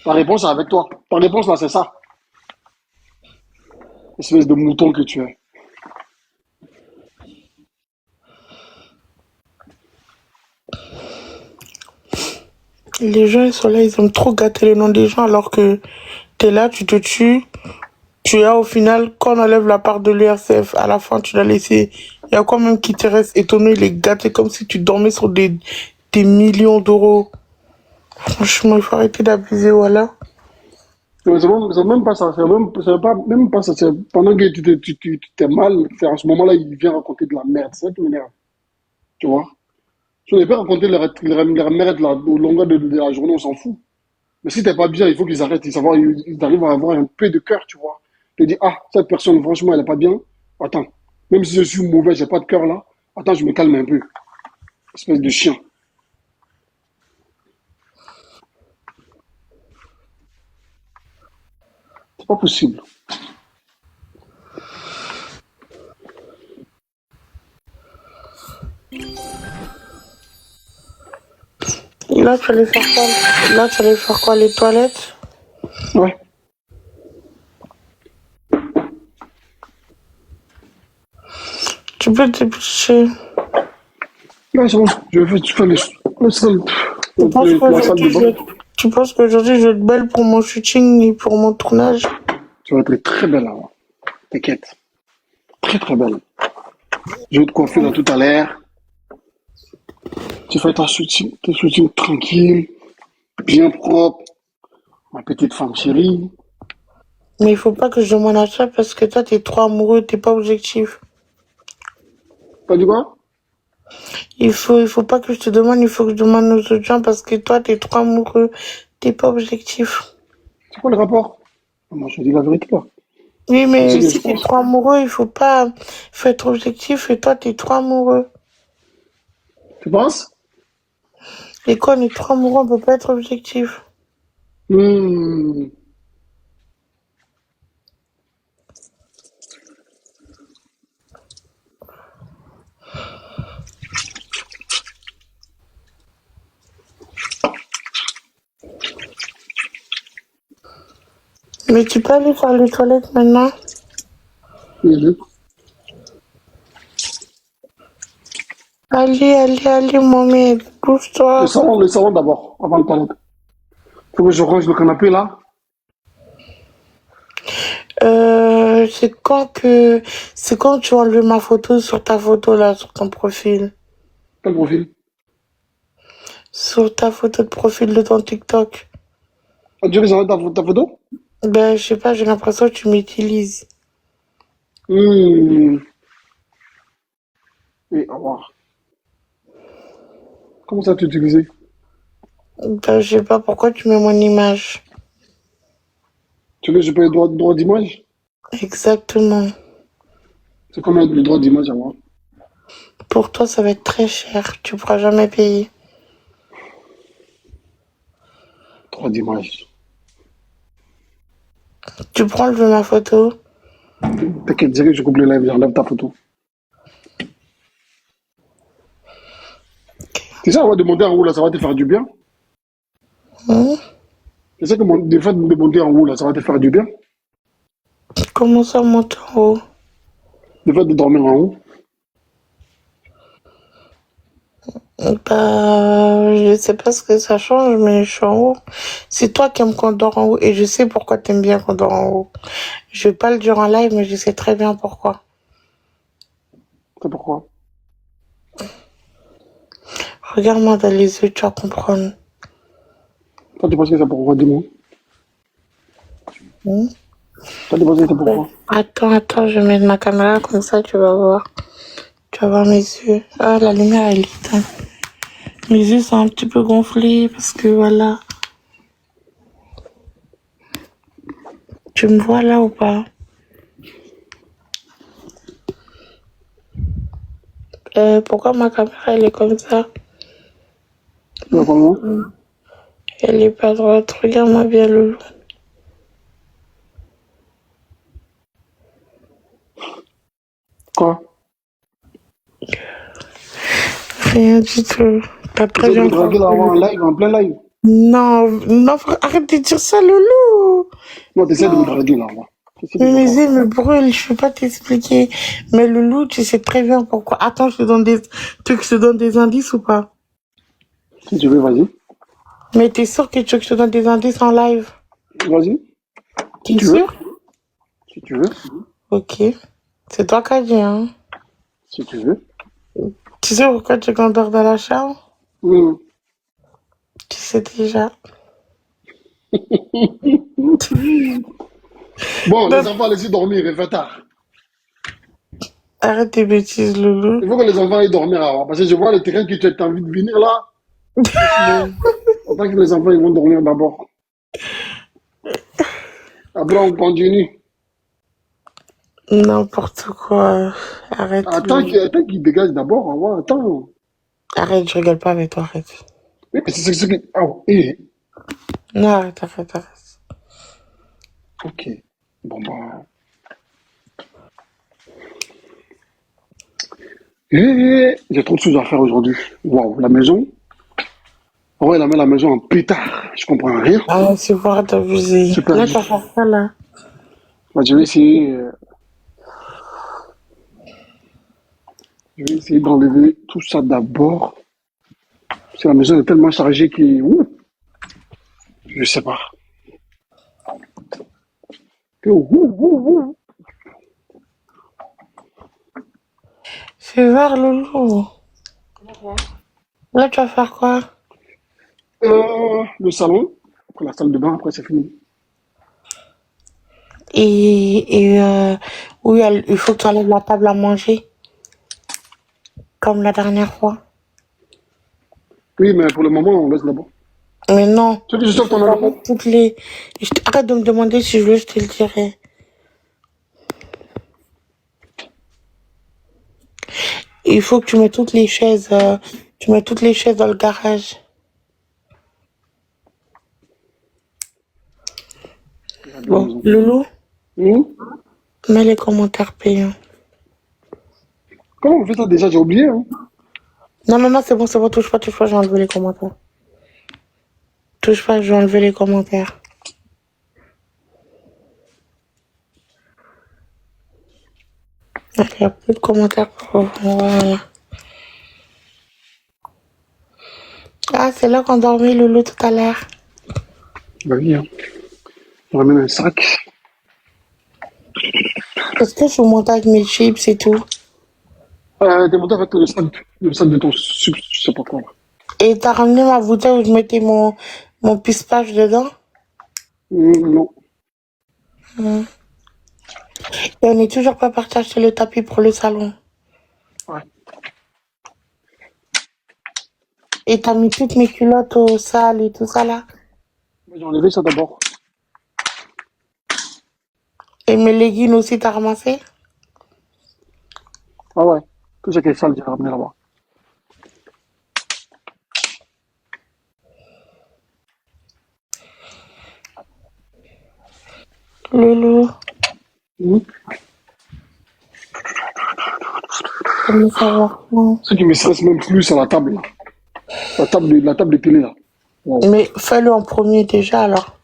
Ta réponse est avec toi. Ta réponse là, c'est ça. Espèce de mouton que tu es. Les gens, ils sont là, ils aiment trop gâter le nom des gens alors que t'es là, tu te tues. Tu as au final, quand on enlève la part de l'URSSAF, à la fin, tu l'as laissé. Il y a quand même qui te reste étonné, il est gâté comme si tu dormais sur des millions d'euros. Franchement, il faut arrêter d'abuser, voilà. C'est même pas ça. Même pas ça. C'est pendant que tu t'es mal, c'est en ce moment-là, il vient raconter de la merde. C'est ça qui m'énerve. Tu vois? Si on ne peut raconter leur merde là, au longueur de la journée, on s'en fout. Mais si t'es pas bien, il faut qu'ils arrêtent. Ils arrivent à avoir un peu de cœur, tu vois. Te dire, ah, cette personne, franchement, elle est pas bien. Attends, même si je suis mauvais, j'ai pas de cœur là. Attends, je me calme un peu. Espèce de chien. C'est pas possible. Là, tu allais faire quoi? Là, tu allais faire quoi? Les toilettes? Ouais. Tu peux te dépêcher. Là, c'est bon. Tu fais le seul, Tu penses la salle de qu'aujourd'hui, bain. tu penses qu'aujourd'hui, je vais être belle pour mon shooting et pour mon tournage? Tu vas être très belle là. T'inquiète. Très très belle. Je vais te coiffer là tout à l'heure. Tu fais tes shootings tranquille, bien propre. Ma petite femme chérie. Mais il faut pas que je demande à ça parce que toi, t'es trop amoureux, t'es pas objectif. T'as dit quoi? Il faut pas que je te demande, il faut que je demande aux autres gens parce que toi, t'es trop amoureux, t'es pas objectif. C'est quoi le rapport? Moi, je te dis la vérité là. Oui, C'est ce mais que je si t'es pense. trop amoureux, il faut être objectif et toi, t'es trop amoureux. Tu penses? Et quand on est trop amoureux, on peut pas être objectif. Hmm. Mais tu peux aller faire les toilettes maintenant? Mhm. Allez, Mohamed, bouge-toi. Le salon d'abord, avant le toilette. Faut que je range le canapé là. C'est quand tu as enlevé ma photo sur ta photo là, sur ton profil. Quel profil? Sur ta photo de profil de ton TikTok. Ah, tu veux que j'enlève ta photo? Ben, je sais pas, j'ai l'impression que tu m'utilises. Hmm. Et au revoir. Comment ça t'utiliser? Ben, je sais pas pourquoi tu mets mon image. Tu veux que je paye le droit d'image? Exactement. C'est combien le droit d'image à moi? Pour toi, ça va être très cher. Tu pourras jamais payer. Droit d'image. Tu prends enlever ma photo. T'inquiète, direct, je coupe le live, j'enlève ta photo. C'est ça, on va demander en haut là, ça va te faire du bien. Hein? C'est ça que des fois, de demander en haut là, ça va te faire du bien. Comment ça monte en haut? Des fois, de dormir en haut. Bah, je sais pas ce que ça change, mais je suis en haut. C'est toi qui aimes qu'on dort en haut et je sais pourquoi t'aimes bien qu'on dort en haut. Je vais pas le dire en live, mais je sais très bien pourquoi. C'est pourquoi? Regarde-moi dans les yeux, tu vas comprendre. Toi, tu penses que c'est pourquoi, dis-moi. Hmm? Toi, tu penses que c'est pourquoi? Attends, je vais mettre ma caméra comme ça, tu vas voir. Tu vas voir mes yeux. Ah, la lumière, elle est éteinte. Mes yeux sont un petit peu gonflés parce que voilà. Tu me vois là ou pas? Pourquoi ma caméra, elle est comme ça? Tu vois comment? Elle est pas droite. Regarde-moi bien, Loulou. Quoi? Rien du tout. T'as Tu très essaies de bien me draguer là avant compris. en live, en plein live. Non, non, frère, arrête de dire ça, Loulou. Non, tu essaies de me Non. draguer là, avant. Qu'est-ce que Mais tu veux mes pas? yeux me brûlent, je peux pas t'expliquer. Mais Loulou, tu sais très bien pourquoi. Attends, tu veux que je te donne des indices ou pas? Si tu veux, vas-y. Mais t'es sûr que tu veux que je te donne des indices en live? Vas-y. Si T'es tu veux. sûr? Si tu veux. Ok. C'est toi qui as dit, hein. Si tu veux. Tu sais pourquoi tu t'endors dans la chambre? Hmm. Tu sais déjà. Bon, les Donc, enfants, laissez dormir, il fait tard. arrête tes bêtises, Loulou. Il faut que les enfants aillent dormir avant. Parce que je vois le terrain que tu as envie de venir là. Franchement, autant que les enfants ils vont dormir d'abord. Après, on continue. N'importe quoi. Arrête, Loulou. Attends qu'ils dégagent d'abord. Avant. Attends. Arrête, je rigole pas avec toi, arrête. Oui, mais c'est ce qui. Ah, Non, arrête. ok. Bon, bah. J'ai trop de choses à faire aujourd'hui. Waouh, la maison. Ouais, la maison en pétard. Je comprends rien. Ah, c'est voir t'abuser. Super Là, dit. tu vas faire ça, là. Bah, je vais essayer. Je vais essayer d'enlever tout ça d'abord. Parce que la maison est tellement chargée que... ouh, je sais pas. Ouh. Fais voir, Loulou. Là, tu vas faire quoi? Le salon. Après la salle de bain, après c'est fini. Oui, il faut que tu enlèves la table à manger, comme la dernière fois. Oui, mais pour le moment, on laisse d'abord. Mais non, Tu veux que je il sorte faut ton enveloppe? enlever toutes les... Arrête de me demander si je veux, je te le dirai. Il faut que tu mets toutes les chaises, tu mets toutes les chaises dans le garage. Regarde la Bon, maison. Loulou, Hum. mets les commentaires payants. Comment on fait ça déjà? J'ai oublié. Hein. Non, c'est bon, touche pas, j'ai enlevé les commentaires. Touche pas, j'ai enlevé les commentaires. Il n'y a plus de commentaires. Voilà. Ah, c'est là qu'on dormait, Loulou, tout à l'heure. Bah oui, hein. On ramène un sac. Est-ce que je vous monte avec mes chips et tout? T'es monté avec le sac de ton sup, je sais pas quoi. Là. Et t'as ramené ma bouteille où je mettais mon pistache dedans? Non. Hmm. Et on n'est toujours pas parti acheter le tapis pour le salon. Ouais. Et t'as mis toutes mes culottes au sale et tout ça là. J'ai enlevé ça d'abord. Et mes leggings aussi, t'as ramassé? Ah ouais. Tout ça qui est sale, j'ai ramené là-bas. Loulou, Hum. comment savoir? Non. Ce qui me stresse même plus, c'est la table là. La table de télé là. Wow. Mais fais-le en premier déjà alors.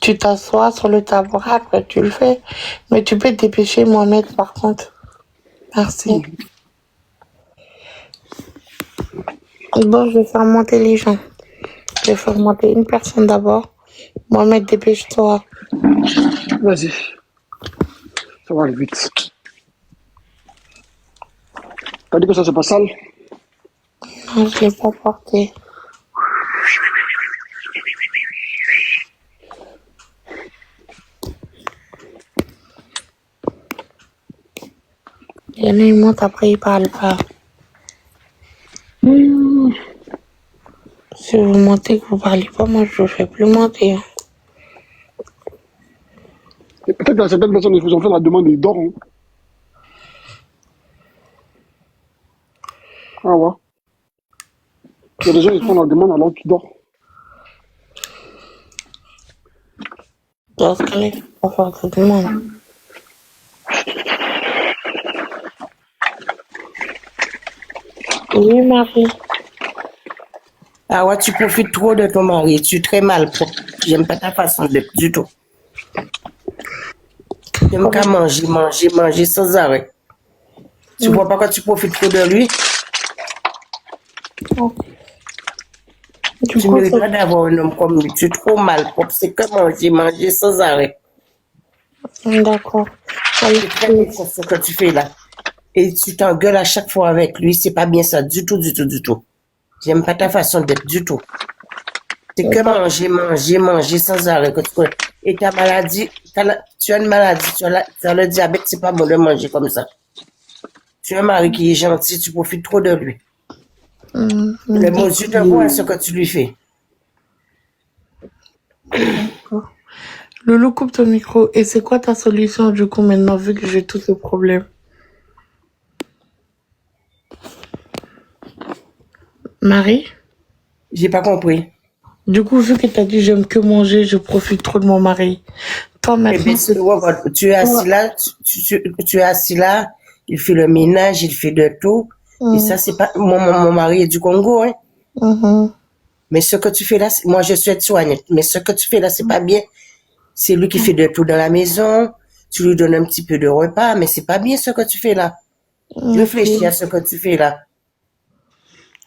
Tu t'assois sur le tabouret, après tu le fais. Mais tu peux te dépêcher, Mohamed, par contre. Merci. Bon, je vais faire monter les gens. Je vais faire monter une personne d'abord. Mohamed, dépêche-toi. Vas-y. Ça va aller vite. T'as dit que ça c'est pas sale? Non, je l'ai pas porté. Il y en a, ils montent, après ils parlent pas. Si vous montez, que vous parlez pas, moi je ne fais plus monter. Hein. Et peut-être que certaines personnes, ils vous ont fait la demande, ils dorment. Ah ouais. Il y a des gens, ils font la demande alors qu'ils dorment. Dans ce cas-là, il faut pas faire de demande. Oui, Marie. Ah ouais, tu profites trop de ton mari. Tu es très mal propre. J'aime pas ta façon d'être du tout. J'aime qu'à manger sans arrêt. Tu vois pas quand tu profites trop de lui? Tu mérites pas d'avoir un homme comme lui. Tu es trop mal propre. C'est que manger sans arrêt. D'accord. C'est très méchant ce que tu fais là. Et tu t'engueules à chaque fois avec lui. C'est pas bien ça. Du tout. J'aime pas ta façon d'être du tout. C'est que manger sans arrêt. Et ta maladie, tu as une maladie, tu as le diabète, c'est pas bon de manger comme ça. Tu as un mari qui est gentil, tu profites trop de lui. Le mot Dieu te voit ce que tu lui fais. Loulou, coupe ton micro. Et c'est quoi ta solution du coup maintenant, vu que j'ai tous ces problèmes? Marie? J'ai pas compris. Du coup, vu que t'as dit j'aime que manger, je profite trop de mon mari. Toi maintenant, Tu es assis là, tu es assis là, il fait le ménage, il fait de tout. Et ça, c'est pas. Mon mari est du Congo, hein. Mais ce que tu fais là, moi je suis aide-soignante, mais ce que tu fais là, c'est pas bien. C'est lui qui fait de tout dans la maison. tu lui donnes un petit peu de repas, mais c'est pas bien ce que tu fais là. Réfléchis à ce que tu fais là.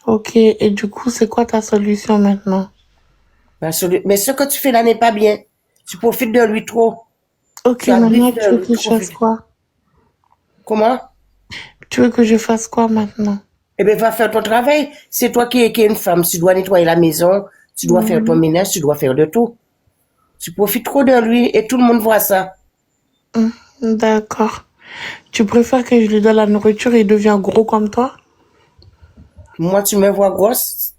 Ok, et du coup, c'est quoi ta solution maintenant? Mais ce que tu fais là n'est pas bien. Tu profites de lui trop. Ok, Tu maintenant, abuses de tu veux lui que je trop. fasse quoi? Comment? Tu veux que je fasse quoi maintenant? Eh bien, va faire ton travail. C'est toi qui es une femme. Tu dois nettoyer la maison. Tu dois faire ton ménage. Tu dois faire de tout. Tu profites trop de lui et tout le monde voit ça. D'accord. Tu préfères que je lui donne la nourriture et il devient gros comme toi? Moi, tu me vois grosse.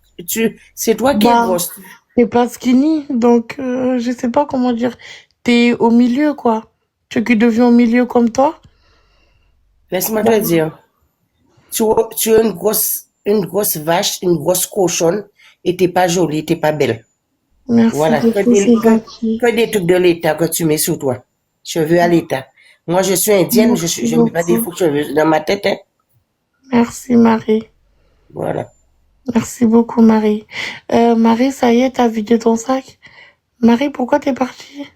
C'est toi qui es Bah, grosse. t'es pas skinny, donc je sais pas comment dire. T'es au milieu, quoi. Tu veux qu'il devienne au milieu comme toi? Laisse-moi te Bah, dire. Tu es une grosse vache, une grosse cochonne et t'es pas jolie, t'es pas belle. merci Voilà. beaucoup, c'est gentil. Que des trucs de l'État que tu mets sur toi. Cheveux à l'État. Moi, je suis indienne. Merci Je mets pas des beaucoup. faux cheveux dans ma tête, hein. Merci, Marie. Voilà. Merci beaucoup, Marie. Marie, ça y est, t'as vidé ton sac? Marie, pourquoi t'es partie?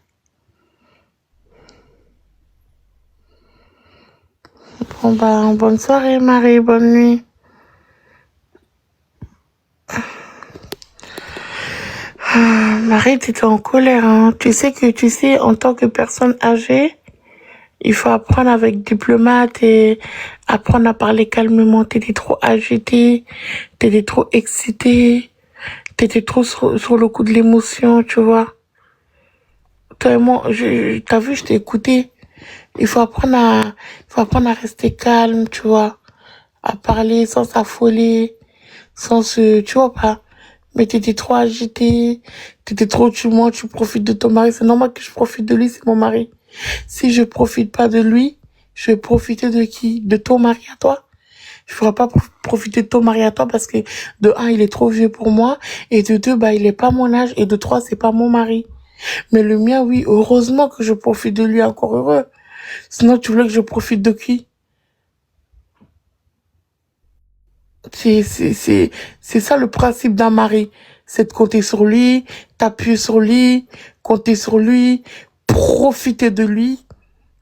Bon, bah, bonne soirée, Marie, bonne nuit. Marie, t'étais en colère, hein. Tu sais, en tant que personne âgée, il faut apprendre avec diplomate et apprendre à parler calmement. T'étais trop agitée, t'étais trop excitée, t'étais trop sur le coup de l'émotion, tu vois. Toi et moi, t'as vu, je t'ai écouté. Il faut apprendre à rester calme, tu vois. À parler sans s'affoler, tu vois pas. Mais t'étais trop agité, tu profites de ton mari. C'est normal que je profite de lui, c'est mon mari. Si je profite pas de lui, je vais profiter de qui? De ton mari à toi? Je ne pourrais pas profiter de ton mari à toi parce que de un, il est trop vieux pour moi et de deux, bah, il est pas mon âge et de trois, c'est pas mon mari. Mais le mien, oui, heureusement que je profite de lui, encore heureux. Sinon, tu voulais que je profite de qui? C'est ça le principe d'un mari. C'est de compter sur lui, t'appuyer sur lui, compter sur lui, profiter de lui,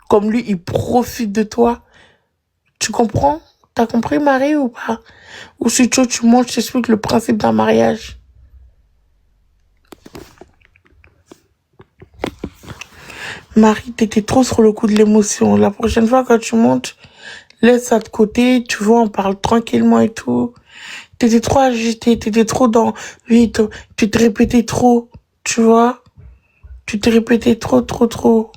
comme lui, il profite de toi. Tu comprends? T'as compris, Marie, ou pas? Ou si tu montes, je t'explique le principe d'un mariage. Marie, t'étais trop sur le coup de l'émotion. La prochaine fois, quand tu montes, laisse ça de côté, tu vois, on parle tranquillement et tout. T'étais trop agité, t'étais trop dans... Oui, tu te répétais trop, tu vois. Tu te répétais trop, trop, trop.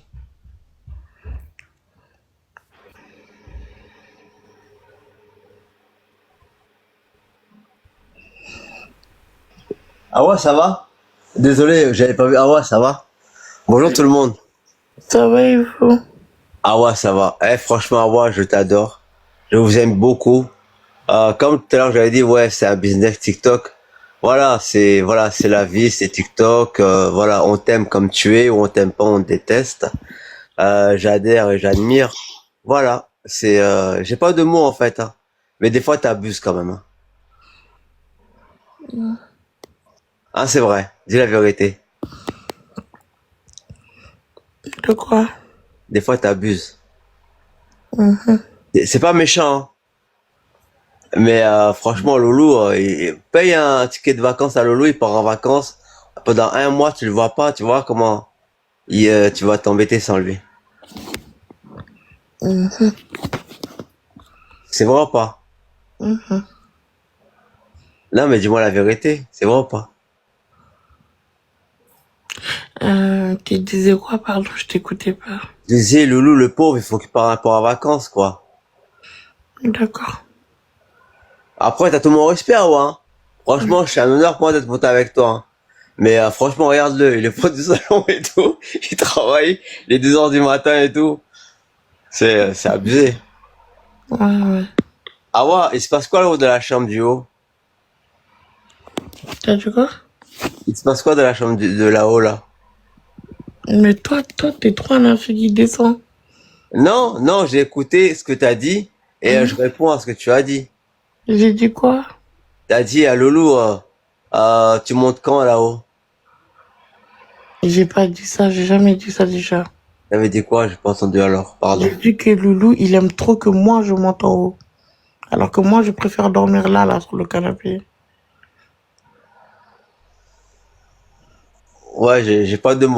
Ah ouais, ça va? Désolé, j'avais pas vu. Ah ouais, ça va? Bonjour tout le monde. Ça va, il faut. Ah ouais, ça va. Eh, franchement, ah ouais, je t'adore. Je vous aime beaucoup. Comme tout à l'heure, j'avais dit, ouais, c'est un business TikTok. Voilà, c'est la vie, c'est TikTok. Voilà, on t'aime comme tu es ou on t'aime pas, on te déteste. J'adhère et j'admire. Voilà, j'ai pas de mots en fait, hein. Mais des fois, t'abuses quand même, hein. Ah, c'est vrai. Dis la vérité. De quoi? Des fois, t'abuses. Mhm. C'est pas méchant, hein. Mais franchement, Loulou, il paye un ticket de vacances à Loulou, il part en vacances. Pendant un mois, tu le vois pas, tu vois comment tu vas t'embêter sans lui. Mhm. C'est vrai ou pas? Mhm. Non, mais dis-moi la vérité, c'est vrai ou pas? Tu disais quoi, pardon, je t'écoutais pas. Je disais, Loulou, le pauvre, il faut qu'il parte en vacances, quoi. D'accord. Après, t'as tout mon respect, ouais, hein. Franchement, c'est un honneur pour moi d'être pote avec toi, hein. Mais franchement, regarde-le, il est pote du salon et tout. Il travaille les 2 heures du matin et tout. C'est abusé. Ouais, ouais. Ah ouais, il se passe quoi là-haut de la chambre du haut? T'as dit quoi? Il se passe quoi de la chambre de là-haut, là? Mais toi, t'es trop un infini qui descend. Non, non, j'ai écouté ce que t'as dit et je réponds à ce que tu as dit. J'ai dit quoi? T'as dit à Loulou, tu montes quand là-haut? J'ai pas dit ça, j'ai jamais dit ça déjà. T'avais dit quoi? J'ai pas entendu alors, pardon. J'ai dit que Loulou, il aime trop que moi, je monte en haut. Alors que moi, je préfère dormir là, sur le canapé. Ouais, j'ai pas de mots.